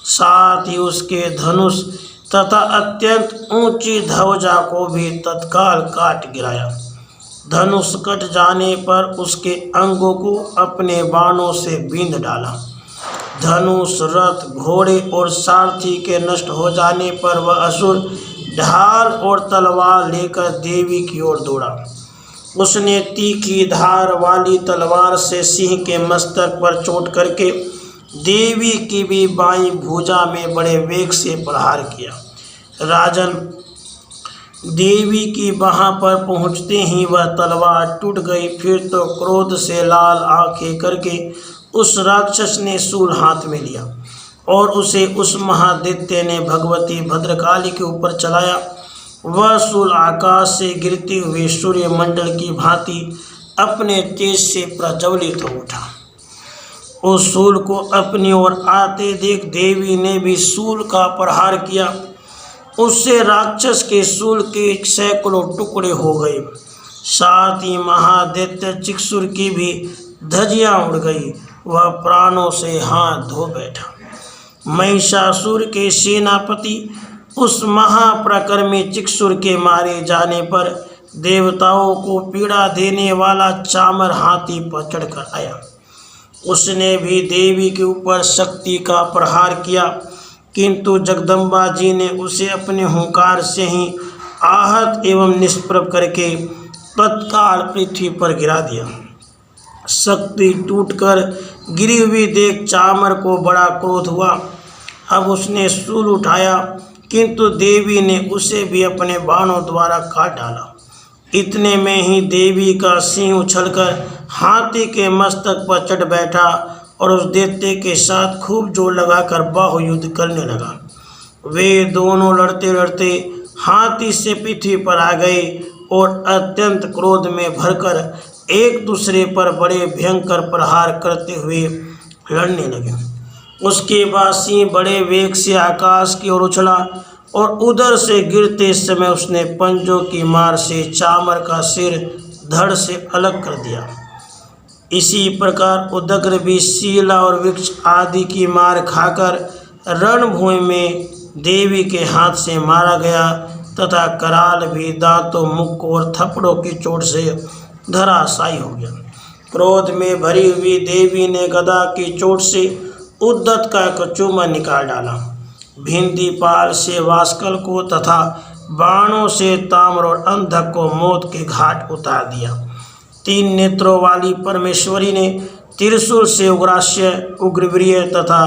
साथ ही उसके धनुष तथा अत्यंत ऊंची ध्वजा को भी तत्काल काट गिराया। धनुष कट जाने पर उसके अंगों को अपने बाणों से बींध डाला। धनुष, रथ, घोड़े और सारथी के नष्ट हो जाने पर वह असुर ढाल और तलवार लेकर देवी की ओर दौड़ा। उसने तीखी धार वाली तलवार से सिंह के मस्तक पर चोट करके देवी की भी बाईं भुजा में बड़े वेग से प्रहार किया। राजन, देवी की बाह पर पहुँचते ही वह तलवार टूट गई। फिर तो क्रोध से लाल आंखें करके उस राक्षस ने शूल हाथ में लिया और उसे उस महादैत्य ने भगवती भद्रकाली के ऊपर चलाया। वह शूल आकाश से गिरते हुए सूर्य मंडल की भांति अपने तेज से प्रज्वलित हो उठा। उस शूल को अपनी ओर आते देख देवी ने भी शूल का प्रहार किया। उससे राक्षस के शूल के सैकड़ों टुकड़े हो गए। साथ ही महादैत्य चिक्षुर की भी धज्जियां उड़ गई। वह प्राणों से हाथ धो बैठा। महिषासुर के सेनापति उस महाप्रकर्मी चिक्षुर के मारे जाने पर देवताओं को पीड़ा देने वाला चामर हाथी पर चढ़कर आया। उसने भी देवी के ऊपर शक्ति का प्रहार किया, किंतु जगदम्बा जी ने उसे अपने हुंकार से ही आहत एवं निष्प्रभ करके तत्काल पृथ्वी पर गिरा दिया। शक्ति टूटकर गिरी हुई देख चामर को बड़ा क्रोध हुआ। अब उसने शूल उठाया, किंतु देवी ने उसे भी अपने बाणों द्वारा काट डाला। इतने में ही देवी का सिंह उछलकर हाथी के मस्तक पर चढ़ बैठा और उस दैत्य के साथ खूब जोर लगाकर बाहुयुद्ध करने लगा। वे दोनों लड़ते लड़ते हाथी से पृथ्वी पर आ गए और अत्यंत क्रोध में भरकर एक दूसरे पर बड़े भयंकर प्रहार करते हुए लड़ने लगे। उसके बाद सिंह बड़े वेग से आकाश की ओर उछला और उधर से गिरते समय उसने पंजों की मार से चामर का सिर धड़ से अलग कर दिया। इसी प्रकार उदग्र भी शीला और वृक्ष आदि की मार खाकर रणभूमि में देवी के हाथ से मारा गया तथा कराल भी दांतों, मुख और थप्पड़ों की चोट से धराशायी हो गया। क्रोध में भरी हुई देवी ने गदा की चोट से उद्धत का कचूमर निकाल डाला। भिंदीपाल से वास्कल को तथा बाणों से ताम्र और अंधक को मौत के घाट उतार दिया। 3 नेत्रों वाली परमेश्वरी ने त्रिशूल से उग्रास्य, उग्रवीर्य तथा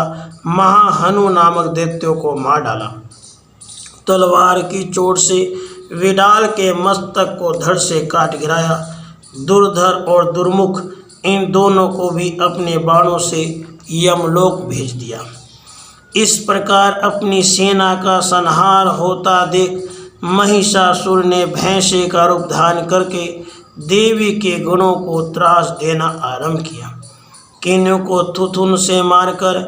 महाहनु नामक दैत्यों को मार डाला। तलवार की चोट से विडाल के मस्तक को धड़ से काट गिराया। दुर्धर और दुर्मुख इन दोनों को भी अपने बाणों से यमलोक भेज दिया। इस प्रकार अपनी सेना का संहार होता देख महिषासुर ने भैंसे का रूप धारण करके देवी के गुणों को त्रास देना आरंभ किया। किन्हीं को थुथुन से मारकर,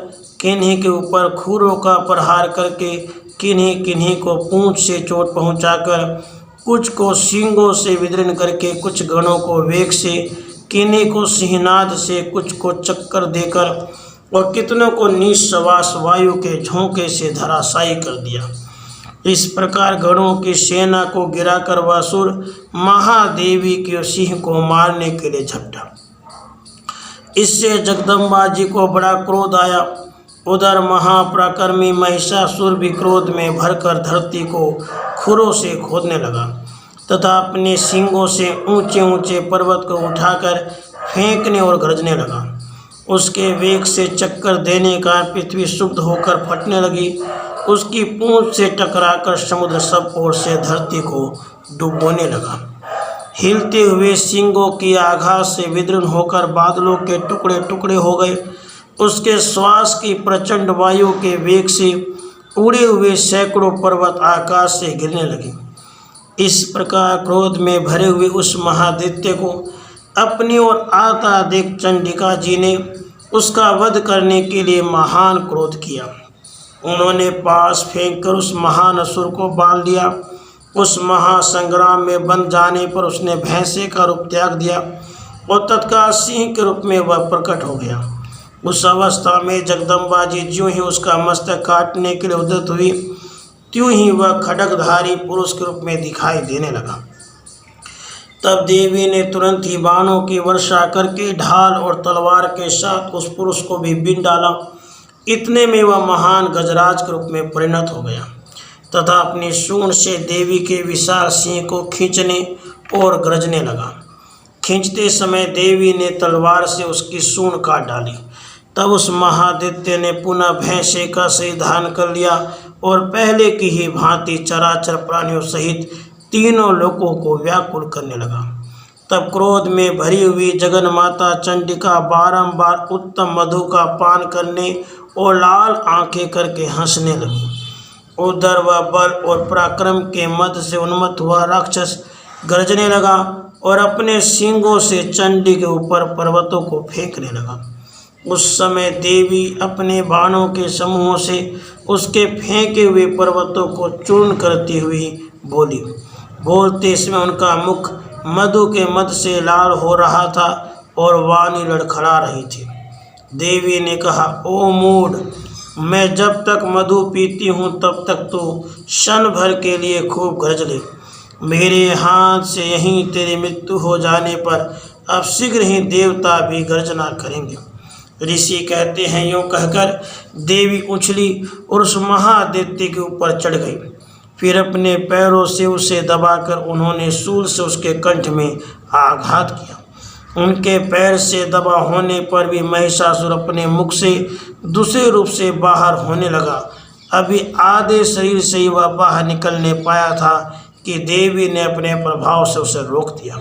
किन्हीं के ऊपर खूरों का प्रहार करके, किन्हीं किन्हीं को पूंछ से चोट पहुंचाकर, कुछ को सींगों से विदीर्ण करके, कुछ गणों को वेग से, किन्हीं को सिंहनाद से, कुछ को चक्कर देकर और कितनों को निश्वास वायु के झोंके से धराशायी कर दिया। इस प्रकार गणों की सेना को गिराकर वासुर महादेवी के सिंह को मारने के लिए झपटा। इससे जगदम्बा जी को बड़ा क्रोध आया। उधर महापराक्रमी महिषासुर भी क्रोध में भरकर धरती को खुरों से खोदने लगा तथा अपने सींगों से ऊंचे ऊंचे पर्वत को उठाकर फेंकने और गरजने लगा। उसके वेग से चक्कर देने का पृथ्वी शुद्ध होकर फटने लगी। उसकी पूंछ से टकराकर समुद्र सब ओर से धरती को डुबोने लगा। हिलते हुए सींगों की आघात से विदीर्ण होकर बादलों के टुकड़े टुकड़े हो गए। उसके श्वास की प्रचंड वायु के वेग से उड़े हुए सैकड़ों पर्वत आकाश से गिरने लगे। इस प्रकार क्रोध में भरे हुए उस महादैत्य को अपनी ओर आता देख चंडिका जी ने उसका वध करने के लिए महान क्रोध किया। उन्होंने पास फेंककर उस महान असुर को बांध लिया। उस महासंग्राम में बंध जाने पर उसने भैंसे का रूप त्याग दिया और तत्काल सिंह के रूप में वह प्रकट हो गया। उस अवस्था में जगदम्बा जी ज्यों ही उसका मस्तक काटने के लिए उद्यत हुई, त्यों ही वह खड्गधारी पुरुष के रूप में दिखाई देने लगा। तब देवी ने तुरंत ही बाणों की वर्षा करके ढाल और तलवार के साथ उस पुरुष को भी बीन डाला। इतने में वह महान गजराज के रूप में परिणत हो गया तथा अपनी सूंड से देवी के विशाल सिंह को खींचने और गरजने लगा। खींचते समय देवी ने तलवार से उसकी सूंड काट डाली। तब उस महादैत्य ने पुनः भैंसे का शरीर धारण कर लिया और पहले की ही भांति चराचर प्राणियों सहित तीनों लोकों को व्याकुल करने लगा। तब क्रोध में भरी हुई जगन माता चंडिका बारंबार उत्तम मधु का पान करने और लाल आंखें करके हंसने लगी। उधर वह बल और पराक्रम के मद से उन्मत्त हुआ राक्षस गरजने लगा और अपने सींगों से चंडी के ऊपर पर्वतों को फेंकने लगा। उस समय देवी अपने बाणों के समूहों से उसके फेंके हुए पर्वतों को चूर्ण करती हुई बोली। बोलते समय उनका मुख मधु के मद से लाल हो रहा था और वाणी लड़खड़ा रही थी। देवी ने कहा, ओ मूढ़, मैं जब तक मधु पीती हूँ तब तक तो क्षण भर के लिए खूब गरज ले। मेरे हाथ से यहीं तेरी मृत्यु हो जाने पर अब शीघ्र ही देवता भी गर्जना करेंगे। ऋषि कहते हैं, यूँ कहकर देवी उछली और उस महादैत्य के ऊपर चढ़ गई। फिर अपने पैरों से उसे दबाकर उन्होंने शूल से उसके कंठ में आघात किया। उनके पैर से दबा होने पर भी महिषासुर अपने मुख से दूसरे रूप से बाहर होने लगा। अभी आधे शरीर से ही वह बाहर निकलने पाया था कि देवी ने अपने प्रभाव से उसे रोक दिया।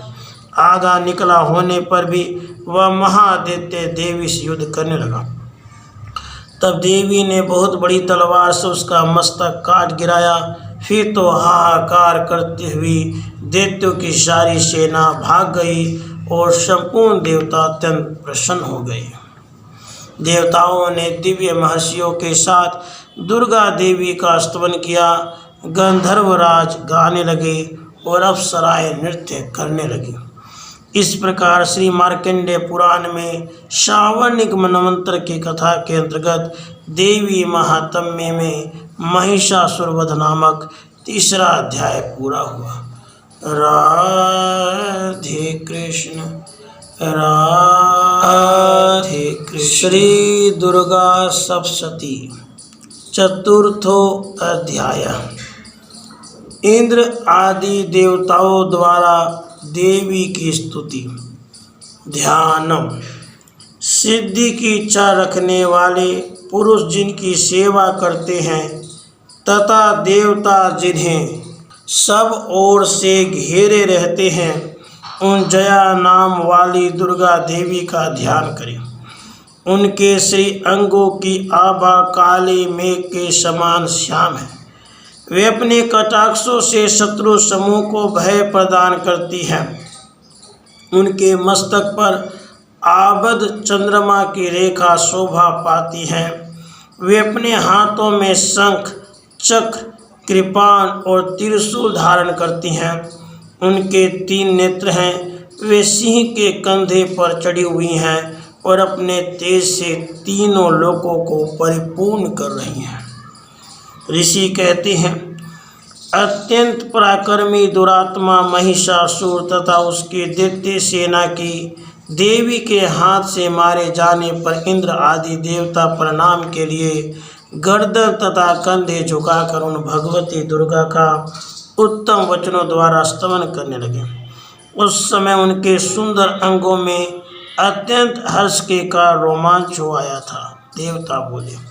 आधा निकला होने पर भी वह महादैत्य देवी से युद्ध करने लगा। तब देवी ने बहुत बड़ी तलवार से उसका मस्तक काट गिराया। फिर तो हाहाकार करती हुई दैत्यों की सारी सेना भाग गई और संपूर्ण देवता अत्यंत प्रसन्न हो गए। देवताओं ने दिव्य महर्षियों के साथ दुर्गा देवी का स्तवन किया। गंधर्वराज गाने लगे और अप्सराएं नृत्य करने लगी। इस प्रकार श्री मार्कंडेय पुराण में श्रावणिक मनवंतर की कथा के अंतर्गत देवी महात्म्य में महिषासुर वध नामक तीसरा अध्याय पूरा हुआ। राधे कृष्ण राधे कृष्ण। श्री दुर्गा सप्तशती चतुर्थो अध्याय। इंद्र आदि देवताओं द्वारा देवी की स्तुति। ध्यानम। सिद्धि की इच्छा रखने वाले पुरुष जिनकी सेवा करते हैं तथा देवता जिन्हें सब ओर से घेरे रहते हैं, उन जया नाम वाली दुर्गा देवी का ध्यान करें। उनके श्री अंगों की आभा काले मेघ के समान श्याम है। वे अपने कटाक्षों से शत्रु समूह को भय प्रदान करती हैं। उनके मस्तक पर आबद्ध चंद्रमा की रेखा शोभा पाती है। वे अपने हाथों में शंख, चक्र, कृपाण और त्रिशूल धारण करती हैं। उनके 3 नेत्र हैं। वे सिंह के कंधे पर चढ़ी हुई हैं और अपने तेज से तीनों लोकों को परिपूर्ण कर रही हैं। ऋषि कहते हैं, अत्यंत पराक्रमी दुरात्मा महिषासुर तथा उसकी दैत्य सेना की देवी के हाथ से मारे जाने पर इंद्र आदि देवता प्रणाम के लिए गर्दन तथा कंधे झुकाकर उन भगवती दुर्गा का उत्तम वचनों द्वारा स्तवन करने लगे। उस समय उनके सुंदर अंगों में अत्यंत हर्ष के का रोमांच हो आया था। देवता बोले,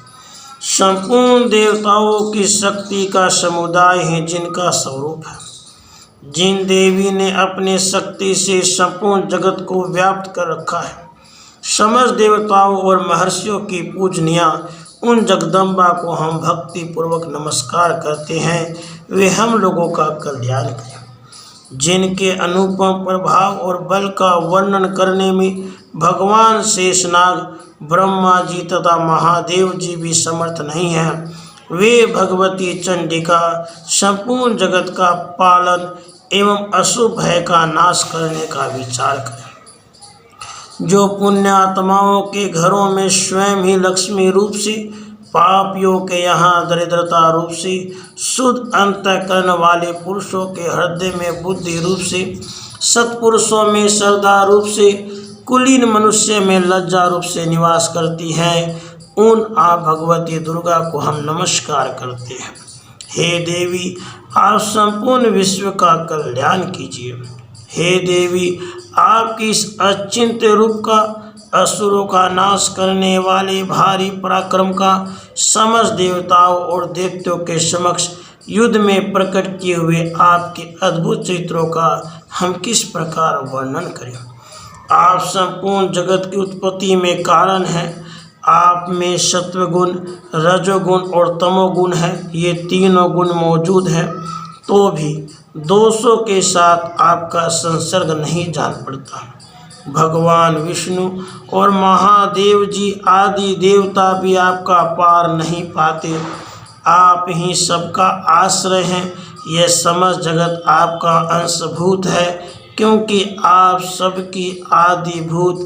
संपूर्ण देवताओं की शक्ति का समुदाय है जिनका स्वरूप है। जिन देवी ने अपने शक्ति से संपूर्ण जगत को व्याप्त कर रखा है, समस्त देवताओं और महर्षियों की पूजनिया उन जगदम्बा को हम भक्ति पूर्वक नमस्कार करते हैं। वे हम लोगों का कल्याण करें। जिनके अनुपम प्रभाव और बल का वर्णन करने में भगवान शेषनाग, ब्रह्मा जी तथा महादेव जी भी समर्थ नहीं हैं, वे भगवती चंडिका संपूर्ण जगत का पालन एवं अशुभ भय का नाश करने का विचार करें। जो पुण्यात्माओं के घरों में स्वयं ही लक्ष्मी रूप से, पापियों के यहाँ दरिद्रता रूप से, शुद्ध अंतःकरण वाले पुरुषों के हृदय में बुद्धि रूप से, सत्पुरुषों में श्रद्धा रूप से, कुलीन मनुष्य में लज्जा रूप से निवास करती हैं, उन आप भगवती दुर्गा को हम नमस्कार करते हैं। हे देवी, आप संपूर्ण विश्व का कल्याण कीजिए। हे देवी, आपकी इस अचिंत्य रूप का, असुरों का नाश करने वाले भारी पराक्रम का समस्त देवताओं और दैत्यों के समक्ष युद्ध में प्रकट किए हुए आपके अद्भुत चित्रों का हम किस प्रकार वर्णन करें। आप संपूर्ण जगत की उत्पत्ति में कारण हैं। आप में सत्वगुण, रजोगुण और तमोगुण है। ये तीनों गुण मौजूद हैं तो भी दोषों के साथ आपका संसर्ग नहीं जान पड़ता। भगवान विष्णु और महादेव जी आदि देवता भी आपका पार नहीं पाते। आप ही सबका आश्रय हैं। यह समस्त जगत आपका अंशभूत है, क्योंकि आप सबकी आदिभूत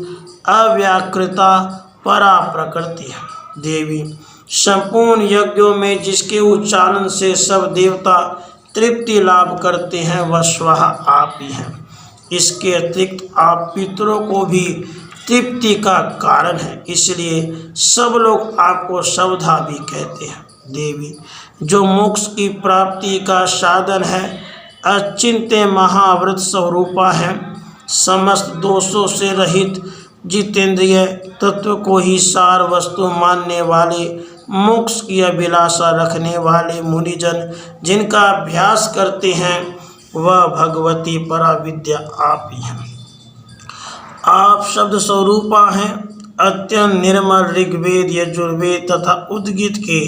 अव्याकृता परा प्रकृति है। देवी, संपूर्ण यज्ञों में जिसके उच्चारण से सब देवता तृप्ति लाभ करते हैं वह स्वः आप ही हैं। इसके अतिरिक्त आप पितरों को भी तृप्ति का कारण है, इसलिए सब लोग आपको शवधा भी कहते हैं। देवी, जो मोक्ष की प्राप्ति का साधन है, अचिंत्य महाव्रत स्वरूपा है, समस्त दोषों से रहित जितेंद्रिय तत्व को ही सार वस्तु मानने वाले, मोक्ष की अभिलाषा रखने वाले मुनिजन जिनका अभ्यास करते हैं वह भगवती पराविद्या आप ही हैं। आप शब्द स्वरूपा हैं। अत्यंत निर्मल ऋग्वेद, यजुर्वेद तथा उद्गीत के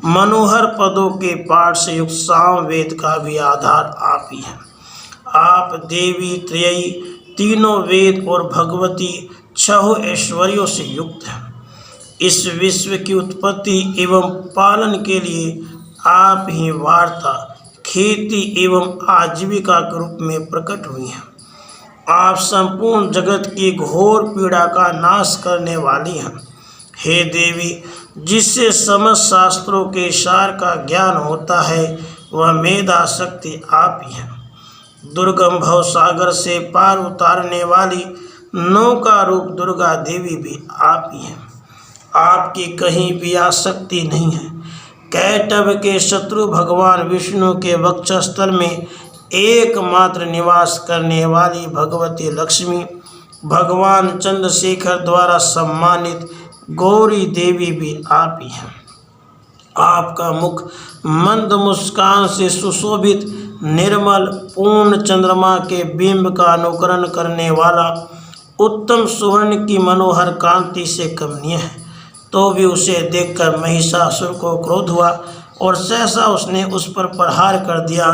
मनोहर पदों के पाठ से युक्त सामवेद का भी आधार आप ही हैं। आप देवी त्रयी, तीनों वेद और भगवती छह ऐश्वर्यों से युक्त हैं। इस विश्व की उत्पत्ति एवं पालन के लिए आप ही वार्ता, खेती एवं आजीविका के रूप में प्रकट हुई हैं। आप संपूर्ण जगत की घोर पीड़ा का नाश करने वाली हैं। हे देवी, जिससे समस्त शास्त्रों के सार का ज्ञान होता है वह मेधा शक्ति आप ही हैं। दुर्गम भव सागर से पार उतारने वाली नौका रूप दुर्गा देवी भी आप ही हैं। आपकी कहीं भी आसक्ति नहीं है। कैटभ के शत्रु भगवान विष्णु के वक्षस्थल में एकमात्र निवास करने वाली भगवती लक्ष्मी, भगवान चंद्रशेखर द्वारा सम्मानित गौरी देवी भी आप ही हैं। आपका मुख मंद मुस्कान से सुशोभित, निर्मल पूर्ण चंद्रमा के बिंब का अनुकरण करने वाला, उत्तम सुवर्ण की मनोहर कांति से कमनीय है। तो भी उसे देखकर महिषासुर को क्रोध हुआ और सहसा उसने उस पर प्रहार कर दिया।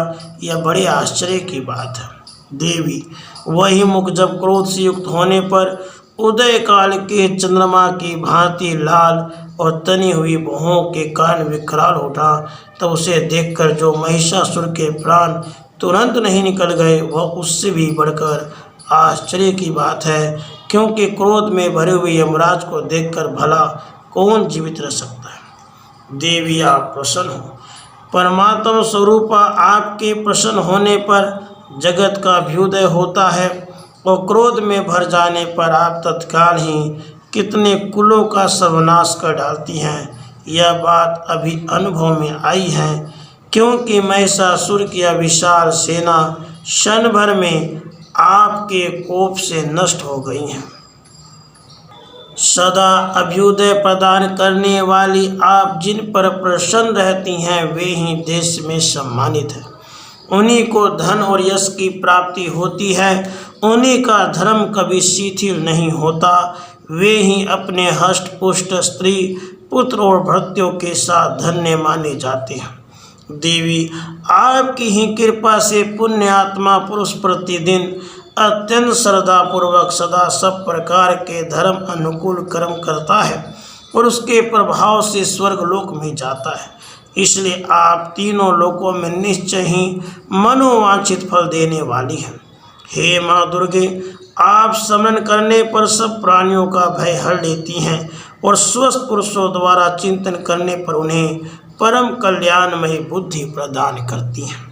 यह बड़े आश्चर्य की बात है। देवी, वही मुख जब क्रोध से युक्त होने पर उदय काल के चंद्रमा की भांति लाल और तनी हुई भौहों के कारण विकराल उठा, तब उसे देखकर जो महिषासुर के प्राण तुरंत नहीं निकल गए वह उससे भी बढ़कर आश्चर्य की बात है, क्योंकि क्रोध में भरे हुए यमराज को देखकर भला कौन जीवित रह सकता है। देवी, आप प्रसन्न हो। परमात्मा स्वरूपा आपके प्रसन्न होने पर जगत का अभ्युदय होता है और क्रोध में भर जाने पर आप तत्काल ही कितने कुलों का सर्वनाश कर डालती हैं। यह बात अभी अनुभव में आई है, क्योंकि महिषासुर की विशाल सेना क्षण भर में आपके कोप से नष्ट हो गई है। सदा अभ्युदय प्रदान करने वाली आप जिन पर प्रसन्न रहती हैं वे ही देश में सम्मानित हैं। उन्हीं को धन और यश की प्राप्ति होती है। उन्हीं का धर्म कभी शिथिल नहीं होता। वे ही अपने हष्ट पुष्ट स्त्री, पुत्र और भृत्यों के साथ धन्य माने जाते हैं। देवी, आपकी ही कृपा से पुण्य आत्मा पुरुष प्रतिदिन अत्यंत श्रद्धापूर्वक सदा सब प्रकार के धर्म अनुकूल कर्म करता है और उसके प्रभाव से स्वर्ग लोक में जाता है। इसलिए आप तीनों लोकों में निश्चय ही मनोवांछित फल देने वाली हैं। हे माँ दुर्गे, आप स्मरण करने पर सब प्राणियों का भय हर लेती हैं और स्वस्थ पुरुषों द्वारा चिंतन करने पर उन्हें परम कल्याणमयी बुद्धि प्रदान करती हैं।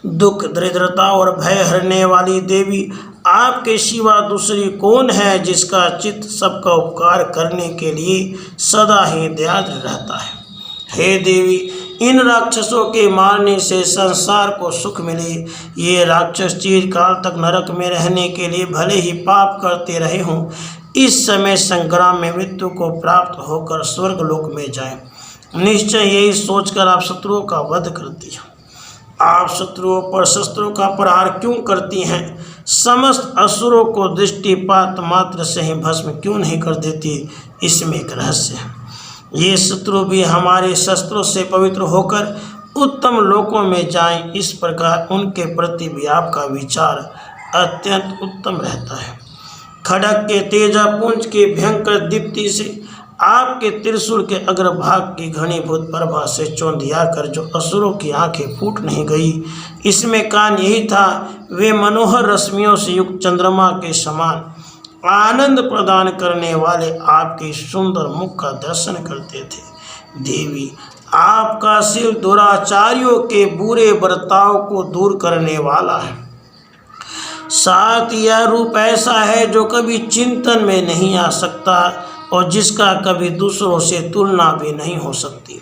दुख, दरिद्रता और भय हरने वाली देवी, आपके सिवा दूसरी कौन है जिसका चित्त सबका उपकार करने के लिए सदा ही दयालु रहता है। हे देवी, इन राक्षसों के मारने से संसार को सुख मिले। ये राक्षस चिरकाल तक नरक में रहने के लिए भले ही पाप करते रहे हों, इस समय संग्राम में मृत्यु को प्राप्त होकर स्वर्ग लोक में जाएं। निश्चय यही सोचकर आप शत्रुओं का वध करती हैं। आप शत्रुओं पर शस्त्रों का प्रहार क्यों करती हैं? समस्त असुरों को दृष्टिपात मात्र से ही भस्म क्यों नहीं कर देती? इसमें एक रहस्य है। ये शत्रु भी हमारे शस्त्रों से पवित्र होकर उत्तम लोकों में जाएं, इस प्रकार उनके प्रति भी आपका विचार अत्यंत उत्तम रहता है। खड़ग के तेजापुंज के भयंकर दीप्ति से आपके त्रिशूल के अग्रभाग की घनीभूत प्रभा से चौंधिया कर जो असुरों की आंखें फूट नहीं गई, इसमें कारण यही था वे मनोहर रश्मियों से युक्त चंद्रमा के समान आनंद प्रदान करने वाले आपके सुंदर मुख का दर्शन करते थे। देवी, आपका सिर दुराचारियों के बुरे बर्ताव को दूर करने वाला है। साथ यह रूप ऐसा है जो कभी चिंतन में नहीं आ सकता और जिसका कभी दूसरों से तुलना भी नहीं हो सकती,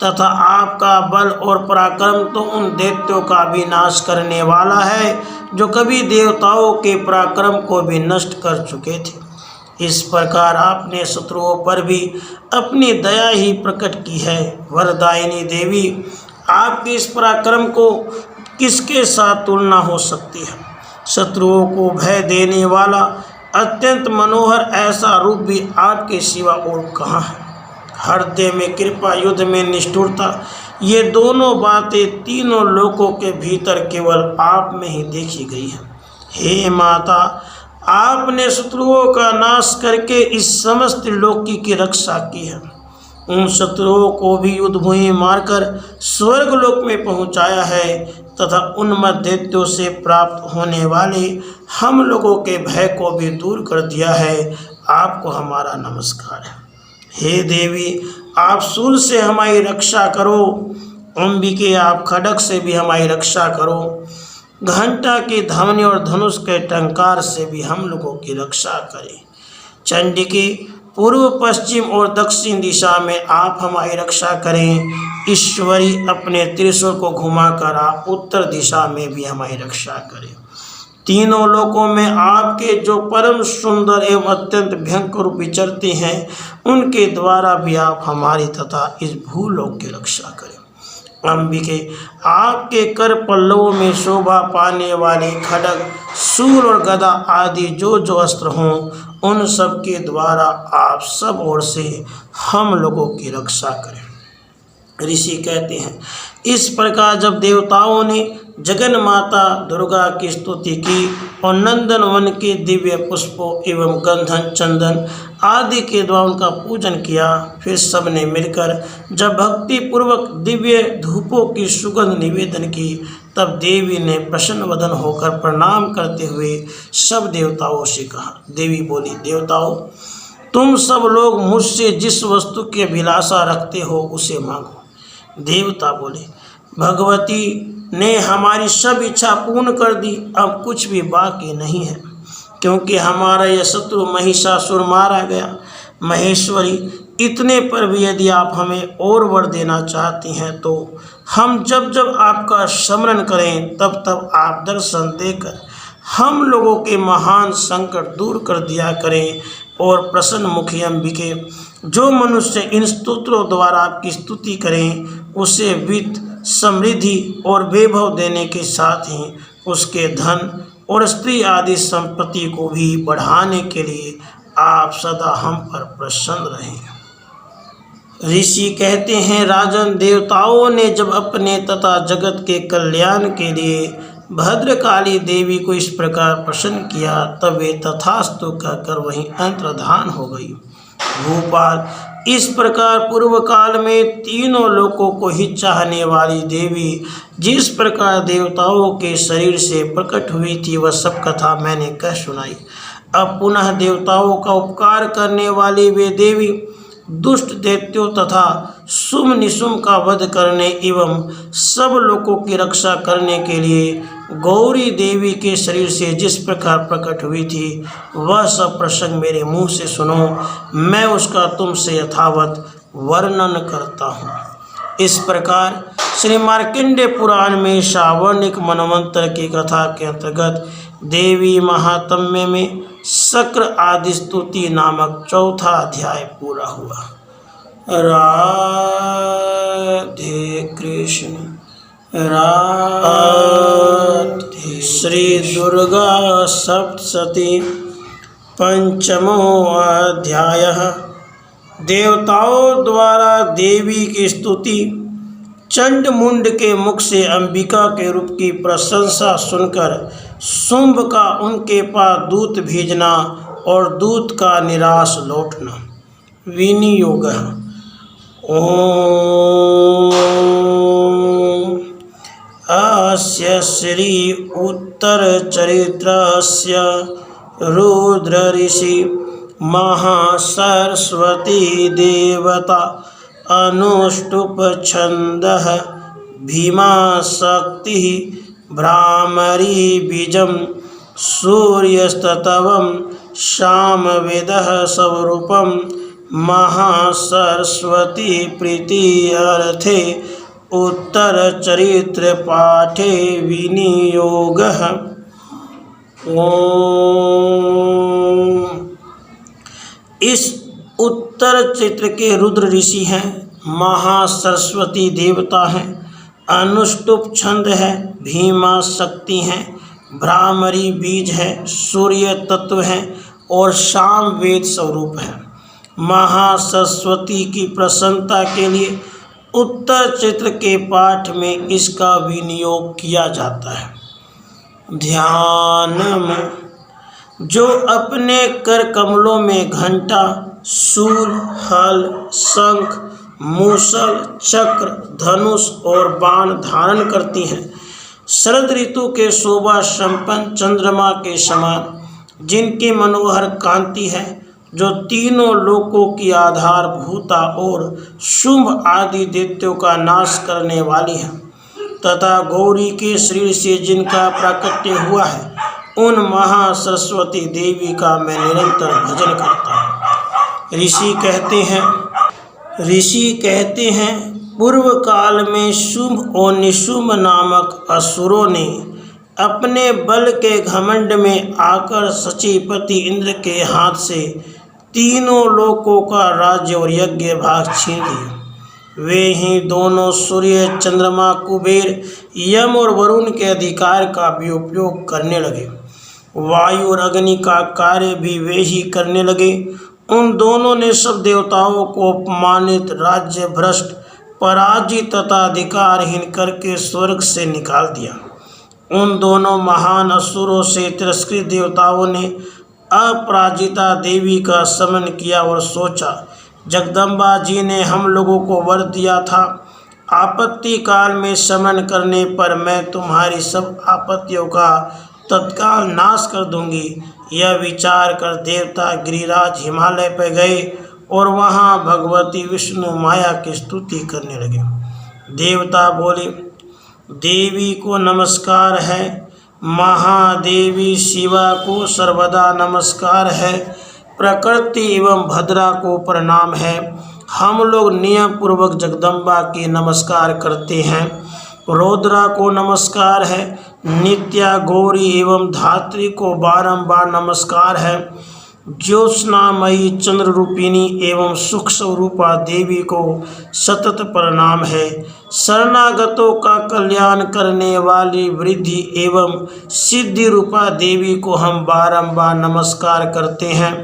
तथा आपका बल और पराक्रम तो उन दैत्यों का भी नाश करने वाला है जो कभी देवताओं के पराक्रम को भी नष्ट कर चुके थे। इस प्रकार आपने शत्रुओं पर भी अपनी दया ही प्रकट की है। वरदायिनी देवी, आपके इस पराक्रम को किसके साथ तुलना हो सकती है। शत्रुओं को भय देने वाला अत्यंत मनोहर ऐसा रूप भी आपके सिवा और कहाँ है। हृदय में कृपा, युद्ध में निष्ठुरता, ये दोनों बातें तीनों लोकों के भीतर केवल आप में ही देखी गई है। हे माता, आपने शत्रुओं का नाश करके इस समस्त लोकी की रक्षा की है। उन शत्रुओं को भी युद्धभूमि मारकर स्वर्गलोक में पहुंचाया है तथा उन दैत्यों से प्राप्त होने वाले हम लोगों के भय को भी दूर कर दिया है। आपको हमारा नमस्कार है। हे देवी, आप शूल से हमारी रक्षा करो। अंबिके, आप खड्ग से भी हमारी रक्षा करो। घंटा की ध्वनि और धनुष के टंकार से भी हम लोगों की रक्षा करें। चंडिके, पूर्व, पश्चिम और दक्षिण दिशा में आप हमारी रक्षा करें। ईश्वरी, अपने त्रिशूल को घुमाकर आप उत्तर दिशा में भी हमारी रक्षा करें। तीनों लोकों में आपके जो परम सुंदर एवं अत्यंत भयंकर रूप विचरते हैं, उनके द्वारा भी आप हमारी तथा इस भूलोक की रक्षा करें। अंबिके, आपके कर पल्लवों में शोभा पाने वाले खड्ग, शूल और गदा आदि जो जो अस्त्र हों, उन सब के द्वारा आप सब ओर से हम लोगों की रक्षा करें। ऋषि कहते हैं, इस प्रकार जब देवताओं ने जगन माता दुर्गा की स्तुति की और नंदन वन के दिव्य पुष्पों एवं गंधन, चंदन आदि के द्वारा उनका पूजन किया, फिर सब ने मिलकर जब भक्ति पूर्वक दिव्य धूपों की सुगंध निवेदन की, तब देवी ने प्रसन्न वदन होकर प्रणाम करते हुए सब देवताओं से कहा। देवी बोली, देवताओं, तुम सब लोग मुझसे जिस वस्तु की अभिलाषा रखते हो उसे मांगो। देवता बोले, भगवती ने हमारी सब इच्छा पूर्ण कर दी, अब कुछ भी बाकी नहीं है, क्योंकि हमारा यह शत्रु महिषासुर मारा गया। महेश्वरी, इतने पर भी यदि आप हमें और वर देना चाहती हैं तो हम जब जब आपका स्मरण करें तब तब आप दर्शन देकर हम लोगों के महान संकट दूर कर दिया करें। और प्रसन्न मुखी अंबिके, जो मनुष्य इन स्तोत्रों द्वारा आपकी स्तुति करें, उसे वित्त, समृद्धि और वैभव देने के साथ ही उसके धन और स्त्री आदि संपत्ति को भी बढ़ाने के लिए आप सदा हम पर प्रसन्न रहें। ऋषि कहते हैं, राजन, देवताओं ने जब अपने तथा जगत के कल्याण के लिए भद्रकाली देवी को इस प्रकार प्रसन्न किया, तब वे तथास्तु कहकर वहीं अंतर्धान हो गई। भूपाल, इस प्रकार पूर्व काल में तीनों लोकों को ही चाहने वाली देवी जिस प्रकार देवताओं के शरीर से प्रकट हुई थी, वह सब कथा मैंने कह सुनाई। अब पुनः देवताओं का उपकार करने वाली वे देवी दुष्ट दैत्यों तथा शुभ निशुम का वध करने एवं सब लोगों की रक्षा करने के लिए गौरी देवी के शरीर से जिस प्रकार प्रकट हुई थी, वह सब प्रसंग मेरे मुंह से सुनो, मैं उसका तुमसे यथावत वर्णन करता हूँ। इस प्रकार श्री मार्कंडेय पुराण में श्रावणिक मनवंतर की कथा के अंतर्गत देवी महात्म्य में शक्र आदि स्तुति नामक चौथा अध्याय पूरा हुआ। राधे कृष्ण राधे। श्री दुर्गा सप्तशती पंचमो अध्याय। देवताओं द्वारा देवी की स्तुति। चंड मुंड के मुख से अंबिका के रूप की प्रशंसा सुनकर शुंभ का उनके पास दूत भेजना और दूत का निराश लौटना। विनियोग। ओम अस्य श्री उत्तरचरित्रस्य रुद्र ऋषि महासरस्वती देवता अनुष्टुप छंदः भीमा शक्ति भ्रामरी बीजम सूर्यस्तवम सामवेदः स्वरूपम महासरस्वती प्रीति अर्थे उत्तर चरित्र पाठे विनियोगः। ओम। इस उत्तर चित्र के रुद्र ऋषि हैं, महासरस्वती देवता हैं, अनुष्टुप छंद है, भीमा शक्ति हैं, भ्रामरी बीज है, सूर्य तत्व है और शाम वेद स्वरूप है। महासरस्वती की प्रसन्नता के लिए उत्तर चित्र के पाठ में इसका विनियोग किया जाता है। ध्यान में जो अपने कर कमलों में घंटा, शूल, हल, शंख, मूसल, चक्र, धनुष और बाण धारण करती हैं, शरद ऋतु के शोभा संपन्न चंद्रमा के समान, जिनकी मनोहर कांति है, जो तीनों लोकों की आधारभूता और शुंभ आदि दैत्यों का नाश करने वाली है, तथा गौरी के शरीर से जिनका प्राकट्य हुआ है, उन महासरस्वती देवी का मैं निरंतर भजन करता हूँ। ऋषि कहते हैं पूर्व काल में शुंभ और निशुंभ नामक असुरों ने अपने बल के घमंड में आकर सचीपति इंद्र के हाथ से तीनों लोकों का राज्य और यज्ञ भाग छीन लिया। वे ही दोनों सूर्य, चंद्रमा, कुबेर, यम और वरुण के अधिकार का भी उपयोग करने लगे। वायु और अग्नि का कार्य भी वे ही करने लगे। उन दोनों ने सब देवताओं को अपमानित, राज्य भ्रष्ट, पराजित तथा अधिकारहीन करके स्वर्ग से निकाल दिया। उन दोनों महान असुरों से तिरस्कृत देवताओं ने अपराजिता देवी का समन किया और सोचा, जगदम्बा जी ने हम लोगों को वर दिया था, आपत्ति काल में समन करने पर मैं तुम्हारी सब आपत्तियों का तत्काल नाश कर दूंगी। यह विचार कर देवता गिरिराज हिमालय पर गए और वहाँ भगवती विष्णु माया की स्तुति करने लगे। देवता बोले, देवी को नमस्कार है, महादेवी शिवा को सर्वदा नमस्कार है, प्रकृति एवं भद्रा को प्रणाम है। हम लोग नियम पूर्वक जगदम्बा की नमस्कार करते हैं। रौद्रा को नमस्कार है, नित्या, गौरी एवं धात्री को बारंबार नमस्कार है। ज्योत्सनामयी चंद्र रूपिणी एवं सुख स्वरूपा देवी को सतत प्रणाम है। शरणागतों का कल्याण करने वाली वृद्धि एवं सिद्धि रूपा देवी को हम बारंबार नमस्कार करते हैं।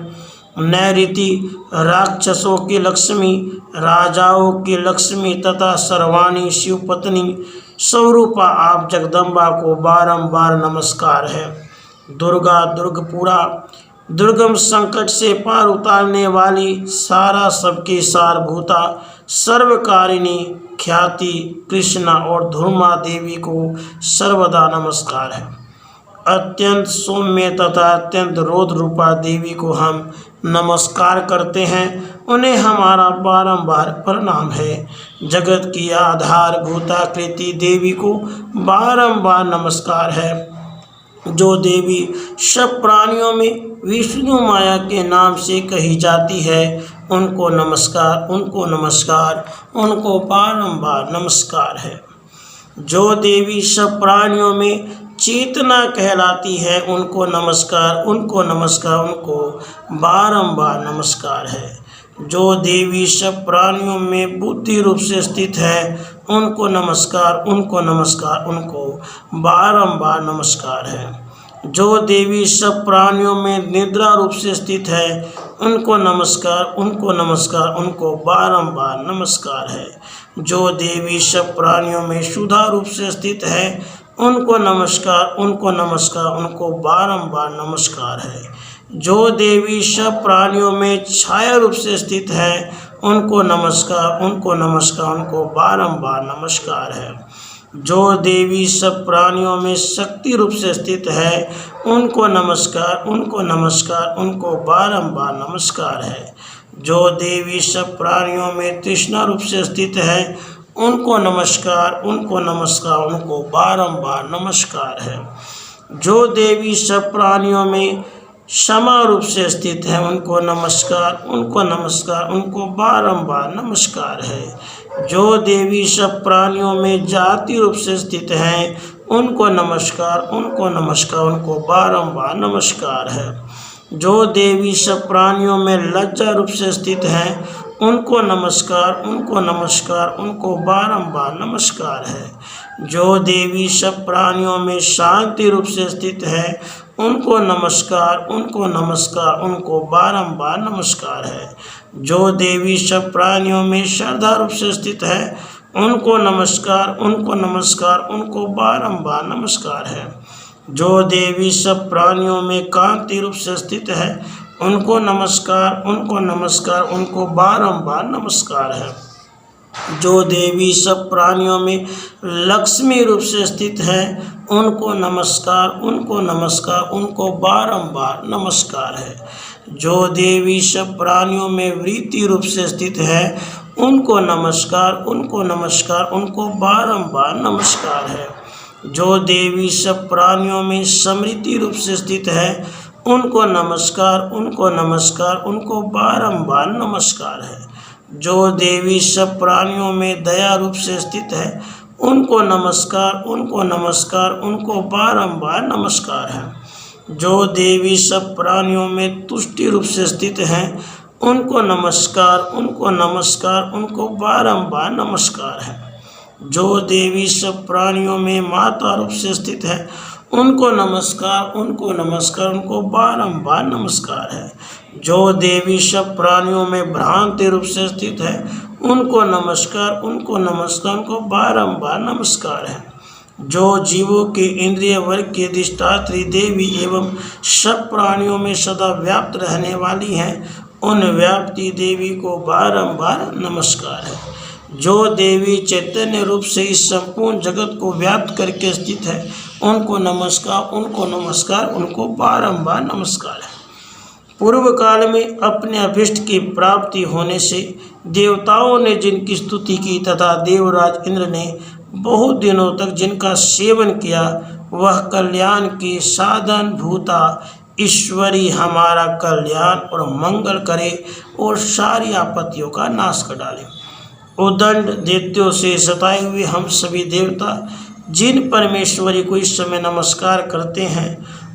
नैऋति राक्षसों की लक्ष्मी, राजाओं की लक्ष्मी तथा सर्वाणी शिवपत्नी स्वरूपा आप जगदम्बा को बारंबार नमस्कार है। दुर्गा, दुर्गपुरा, दुर्गम संकट से पार उतारने वाली, सारा सबकी सारभूता, सर्वकारिणी, ख्याति, कृष्णा और धूर्मा देवी को सर्वदा नमस्कार है। अत्यंत सौम्य तथा अत्यंत रौद्र रूपा देवी को हम नमस्कार करते हैं, उन्हें हमारा बारंबार प्रणाम है। जगत की आधारभूताकृति देवी को बारंबार नमस्कार है। जो देवी सब प्राणियों में विष्णु माया के नाम से कही जाती है, उनको नमस्कार, उनको नमस्कार, उनको बारंबार नमस्कार है। जो देवी सब प्राणियों में चेतना कहलाती है, उनको नमस्कार, उनको नमस्कार, उनको बारंबार नमस्कार है। जो देवी सब प्राणियों में बुद्धि रूप से स्थित है, उनको नमस्कार, उनको नमस्कार, उनको बारंबार नमस्कार है। जो देवी सब प्राणियों में निद्रा रूप से स्थित है, उनको नमस्कार, उनको नमस्कार, उनको बारंबार नमस्कार है। जो देवी सब प्राणियों में शुद्धा रूप से स्थित है, उनको नमस्कार, उनको नमस्कार, उनको बारंबार नमस्कार है। जो देवी सब प्राणियों में छाया रूप से स्थित है उनको नमस्कार, उनको नमस्कार, उनको बारंबार नमस्कार है। जो देवी सब प्राणियों में शक्ति रूप से स्थित है उनको नमस्कार, उनको नमस्कार, उनको बारंबार नमस्कार है। जो देवी सब प्राणियों में तृष्णा रूप से स्थित है उनको नमस्कार, उनको नमस्कार, उनको बारंबार नमस्कार है। जो देवी सब प्राणियों में क्षमा रूप से स्थित है उनको नमस्कार, उनको नमस्कार, उनको बारंबार नमस्कार है। जो देवी सब प्राणियों में जाति रूप से स्थित है उनको नमस्कार, उनको नमस्कार, उनको बारंबार नमस्कार है। जो देवी सब प्राणियों में लज्जा रूप से स्थित है उनको नमस्कार, उनको नमस्कार, उनको बारंबार नमस्कार है। जो देवी सब प्राणियों में शांति रूप से स्थित है उनको नमस्कार, उनको नमस्कार, उनको बारंबार नमस्कार है। जो देवी सब प्राणियों में श्रद्धा रूप से स्थित है उनको नमस्कार, उनको नमस्कार, उनको बारंबार नमस्कार है। जो देवी सब प्राणियों में कांति रूप से स्थित है उनको नमस्कार, उनको नमस्कार, उनको बारंबार नमस्कार है। जो देवी सब प्राणियों में लक्ष्मी रूप से स्थित है उनको नमस्कार, उनको नमस्कार, उनको बारंबार नमस्कार है। जो देवी सब प्राणियों में वृत्ति रूप से स्थित है उनको नमस्कार, उनको नमस्कार, उनको बारंबार नमस्कार है। जो देवी सब प्राणियों में समृद्धि रूप से स्थित है उनको नमस्कार, उनको नमस्कार, उनको बारंबार नमस्कार है। जो देवी सब प्राणियों में दया रूप से स्थित है उनको नमस्कार, उनको नमस्कार, उनको बारंबार नमस्कार है। जो देवी सब प्राणियों में तुष्टि रूप से स्थित है उनको नमस्कार, उनको नमस्कार, उनको बारंबार नमस्कार है। जो देवी सब प्राणियों में माता रूप से स्थित है उनको नमस्कार, उनको नमस्कार, उनको बारंबार नमस्कार है। जो देवी सब प्राणियों में भ्रांति रूप से स्थित है उनको नमस्कार, उनको नमस्कार, उनको बारंबार नमस्कार है। जो जीवों के इंद्रिय वर्ग के अधिष्ठात्री देवी एवं सब प्राणियों में सदा व्याप्त रहने वाली हैं उन व्याप्ति देवी को बारंबार नमस्कार है। जो देवी चैतन्य रूप से इस संपूर्ण जगत को व्याप्त करके स्थित है उनको नमस्कार, उनको नमस्कार, उनको बारंबार नमस्कार है। पूर्व काल में अपने अभिष्ट की प्राप्ति होने से देवताओं ने जिनकी स्तुति की तथा देवराज इंद्र ने बहुत दिनों तक जिनका सेवन किया वह कल्याण की साधन भूता ईश्वरी हमारा कल्याण और मंगल करे और सारी आपत्तियों का नाश कर डाले। उदंड दैत्यों से सताए हुए हम सभी देवता जिन परमेश्वरी को इस समय नमस्कार करते हैं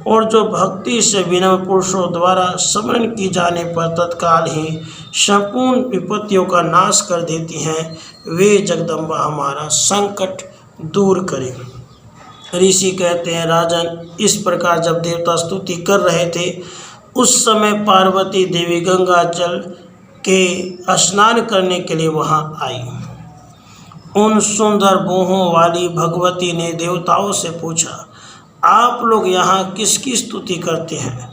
और जो भक्ति से विनम्र पुरुषों द्वारा स्मरण की जाने पर तत्काल ही संपूर्ण विपत्तियों का नाश कर देती हैं, वे जगदम्बा हमारा संकट दूर करें। ऋषि कहते हैं, राजन, इस प्रकार जब देवता स्तुति कर रहे थे उस समय पार्वती देवी गंगा जल के स्नान करने के लिए वहां आई। उन सुंदर बोहों वाली भगवती ने देवताओं से पूछा, आप लोग यहाँ किसकी स्तुति करते हैं?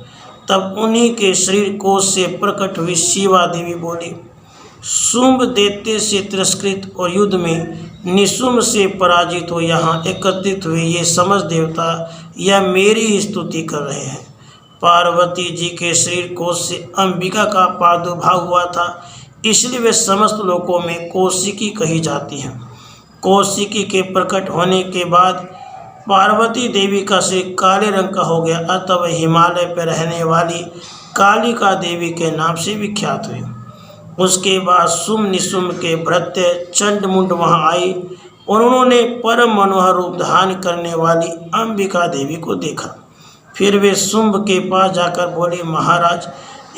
तब उन्हीं के शरीर कोश से प्रकट हुई शिवा देवी बोली, शुंभ दैत्य से तिरस्कृत और युद्ध में निशुंभ से पराजित हो यहाँ एकत्रित हुए ये समस्त देवता यह मेरी ही स्तुति कर रहे हैं। पार्वती जी के शरीर कोश से अंबिका का प्रादुर्भाव हुआ था, इसलिए वे समस्त लोकों में कौशिकी कही जाती हैं। कौशिकी के प्रकट होने के बाद पार्वती देवी का शरीर काले रंग का हो गया, अतः वह हिमालय पर रहने वाली कालिका देवी के नाम से विख्यात हुई। उसके बाद शुंभ निशुंभ के भृत्य चंडमुंड वहां आई और उन्होंने परम मनोहर रूप धारण करने वाली अंबिका देवी को देखा। फिर वे शुंभ के पास जाकर बोले, महाराज,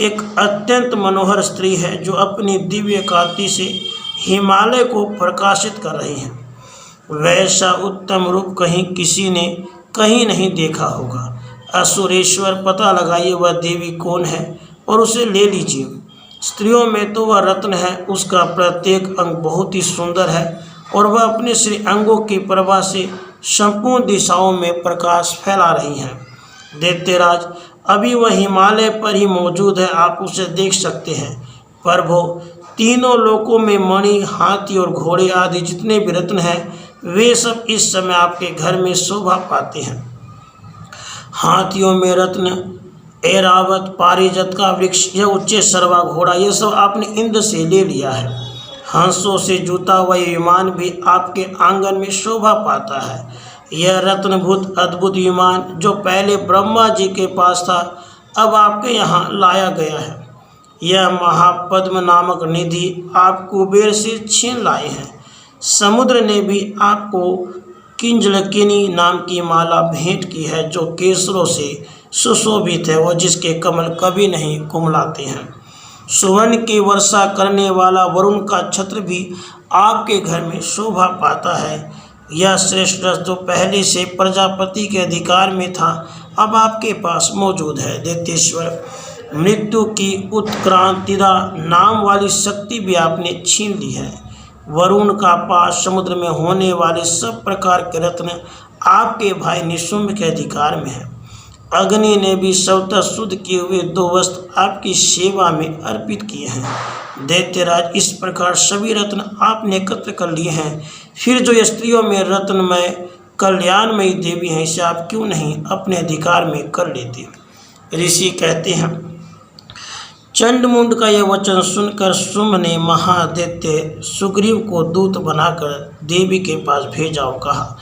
एक अत्यंत मनोहर स्त्री है जो अपनी दिव्य कांति से हिमालय को प्रकाशित कर रही है। वैसा उत्तम रूप कहीं किसी ने कहीं नहीं देखा होगा। असुरेश्वर, पता लगाइए वह देवी कौन है और उसे ले लीजिए। स्त्रियों में तो वह रत्न है, उसका प्रत्येक अंग बहुत ही सुंदर है और वह अपने श्री अंगों की प्रभा से संपूर्ण दिशाओं में प्रकाश फैला रही हैं। दैत्यराज, अभी वह हिमालय पर ही मौजूद है, आप उसे देख सकते हैं। प्रभु, तीनों लोकों में मणि, हाथी और घोड़े आदि जितने भी रत्न हैं वे सब इस समय आपके घर में शोभा पाते हैं। हाथियों में रत्न, ऐरावत, पारिजात का वृक्ष, यह उच्च सर्वा घोड़ा, यह सब आपने इंद्र से ले लिया है। हंसों से जुता हुआ विमान भी आपके आंगन में शोभा पाता है। यह रत्नभूत अद्भुत विमान जो पहले ब्रह्मा जी के पास था, अब आपके यहाँ लाया गया है। यह महापद्म नामक निधि आप कुबेर से छीन लाए हैं। समुद्र ने भी आपको किंजलकिनी नाम की माला भेंट की है, जो केसरों से सुशोभित है और जिसके कमल कभी नहीं कुमलाते हैं। सुवर्ण की वर्षा करने वाला वरुण का छत्र भी आपके घर में शोभा पाता है। यह श्रेष्ठ रस जो पहले से प्रजापति के अधिकार में था, अब आपके पास मौजूद है। दैत्येश्वर, मृत्यु की उत्क्रांतिदा नाम वाली शक्ति भी आपने छीन ली है। वरुण का पास, समुद्र में होने वाले सब प्रकार के रत्न आपके भाई निशुंभ के अधिकार में है। अग्नि ने भी स्वतः शुद्ध किए हुए 2 वस्त्र आपकी सेवा में अर्पित किए हैं। दैत्यराज, इस प्रकार सभी रत्न आपने एकत्र कर लिए हैं। फिर जो स्त्रियों में रत्नमय कल्याणमयी देवी हैं, इसे आप क्यों नहीं अपने अधिकार में कर लेते। ऋषि कहते हैं, चंडमुंड का यह वचन सुनकर शुंभ ने महादैत्य सुग्रीव को दूत बनाकर देवी के पास भेजा और कहा,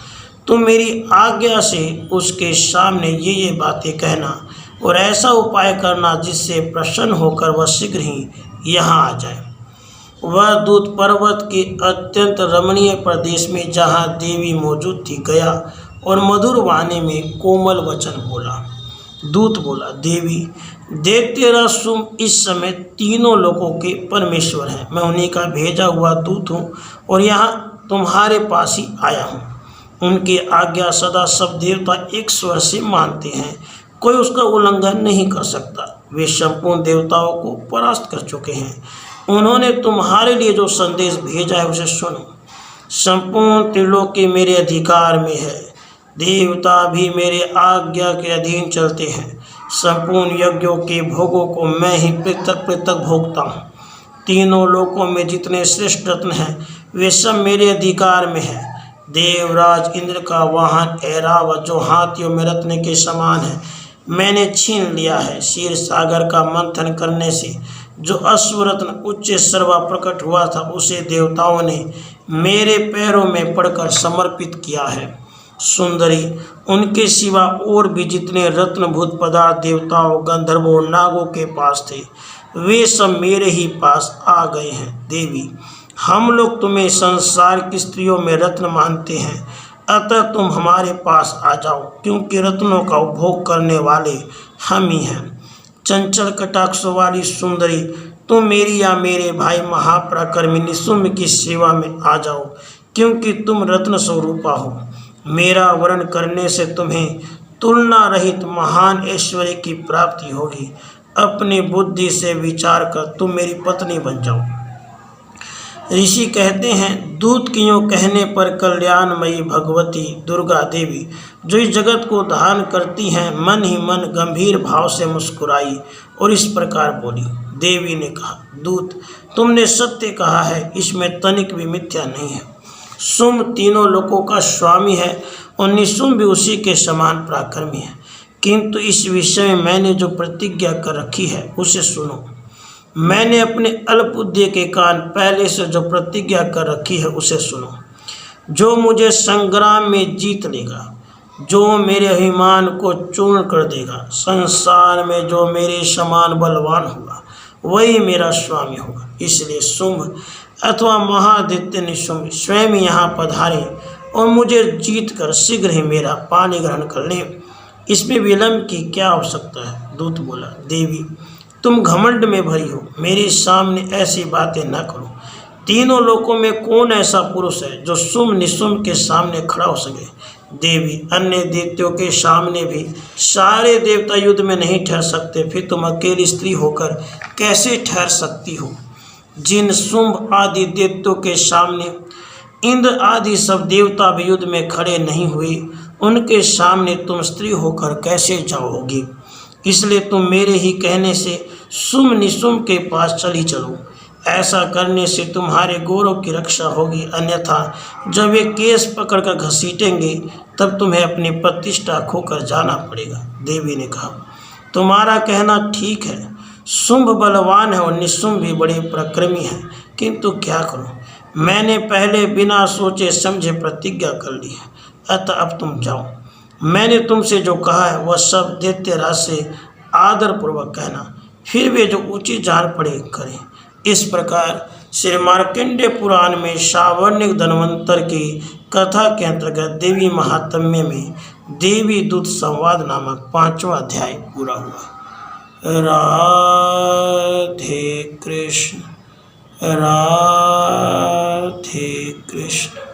तुम मेरी आज्ञा से उसके सामने ये बातें कहना और ऐसा उपाय करना जिससे प्रसन्न होकर वह शीघ्र ही यहाँ आ जाए। वह दूत पर्वत के अत्यंत रमणीय प्रदेश में जहाँ देवी मौजूद थी गया और मधुर वाणी में कोमल वचन बोला। दूत बोला, देवी, दैत्यराज शुंभ इस समय तीनों लोकों के परमेश्वर हैं। मैं उन्हीं का भेजा हुआ दूत हूँ और यहाँ तुम्हारे पास ही आया हूँ। उनकी आज्ञा सदा सब देवता एक स्वर से मानते हैं, कोई उसका उल्लंघन नहीं कर सकता। वे संपूर्ण देवताओं को परास्त कर चुके हैं। उन्होंने तुम्हारे लिए जो संदेश भेजा है उसे सुनो। संपूर्ण त्रिलोकी मेरे अधिकार में है, देवता भी मेरे आज्ञा के अधीन चलते हैं। संपूर्ण यज्ञों के भोगों को मैं ही पृथक पृथक भोगता हूँ। तीनों लोकों में जितने श्रेष्ठ रत्न हैं वे सब मेरे अधिकार में है। देवराज इंद्र का वाहन ऐरावत जो हाथियों में रत्न के समान है, मैंने छीन लिया है। क्षीर सागर का मंथन करने से जो अश्वरत्न उच्च सर्वा प्रकट हुआ था, उसे देवताओं ने मेरे पैरों में पड़कर समर्पित किया है। सुंदरी, उनके सिवा और भी जितने रत्नभूत पदार्थ देवताओं, गंधर्वों, नागों के पास थे, वे सब मेरे ही पास आ गए हैं। देवी, हम लोग तुम्हें संसार की स्त्रियों में रत्न मानते हैं, अतः तुम हमारे पास आ जाओ, क्योंकि रत्नों का उपभोग करने वाले हम ही हैं। चंचल कटाक्ष वाली सुंदरी, तुम मेरी या मेरे भाई महापराक्रमी निशुंभ की सेवा में आ जाओ, क्योंकि तुम रत्न स्वरूपा हो। मेरा वर्ण करने से तुम्हें तुलना रहित महान ऐश्वर्य की प्राप्ति होगी। अपनी बुद्धि से विचार कर तुम मेरी पत्नी बन जाओ। ऋषि कहते हैं, दूत की यूँ कहने पर कल्याणमयी भगवती दुर्गा देवी, जो इस जगत को धारण करती हैं, मन ही मन गंभीर भाव से मुस्कुराई और इस प्रकार बोली। देवी ने कहा, दूत, तुमने सत्य कहा है, इसमें तनिक भी मिथ्या नहीं है। शुंभ तीनों लोकों का स्वामी है और निशुंभ भी उसी के समान पराक्रमी है, किंतु इस विषय में मैंने जो प्रतिज्ञा कर रखी है उसे सुनो। मैंने अपने अल्पबुद्धि के कारण पहले से जो प्रतिज्ञा कर रखी है उसे सुनो। जो मुझे संग्राम में जीत लेगा, जो मेरे अभिमान को चूर्ण कर देगा, संसार में जो मेरे समान बलवान होगा, वही मेरा स्वामी होगा। इसलिए शुंभ अथवा महादित्य निशुंभ स्वयं यहाँ पधारे और मुझे जीत कर शीघ्र ही मेरा पानी ग्रहण कर लें। इसमें विलंब की क्या आवश्यकता है। दूत बोला, देवी, तुम घमंड में भरी हो, मेरे सामने ऐसी बातें न करो। तीनों लोकों में कौन ऐसा पुरुष है जो शुंभ निशुंभ के सामने खड़ा हो सके। देवी, अन्य देवताओं के सामने भी सारे देवता युद्ध में नहीं ठहर सकते, फिर तुम अकेली स्त्री होकर कैसे ठहर सकती हो। जिन शुंभ आदि देवताओं के सामने इंद्र आदि सब देवता भी युद्ध में खड़े नहीं हुए, उनके सामने तुम स्त्री होकर कैसे जाओगी? इसलिए तुम मेरे ही कहने से सुम निसुम के पास चली चलो। ऐसा करने से तुम्हारे गौरव की रक्षा होगी, अन्यथा जब वे केस पकड़कर घसीटेंगे तब तुम्हें अपनी प्रतिष्ठा खोकर जाना पड़ेगा। देवी ने कहा, तुम्हारा कहना ठीक है। शुंभ बलवान है और निशुंभ भी बड़े पराक्रमी है, किंतु क्या करूं? मैंने पहले बिना सोचे समझे प्रतिज्ञा कर ली है, अतः अब तुम जाओ। मैंने तुमसे जो कहा है वह सब दैत्यराज से आदरपूर्वक कहना, फिर वे जो उचित जान पड़े करें। इस प्रकार श्री मार्कंडेय पुराण में सावर्णिक धन्वंतर की कथा के अंतर्गत देवी महात्म्य में देवी दूत संवाद नामक 5वां अध्याय पूरा हुआ। राधे कृष्ण, राधे कृष्ण।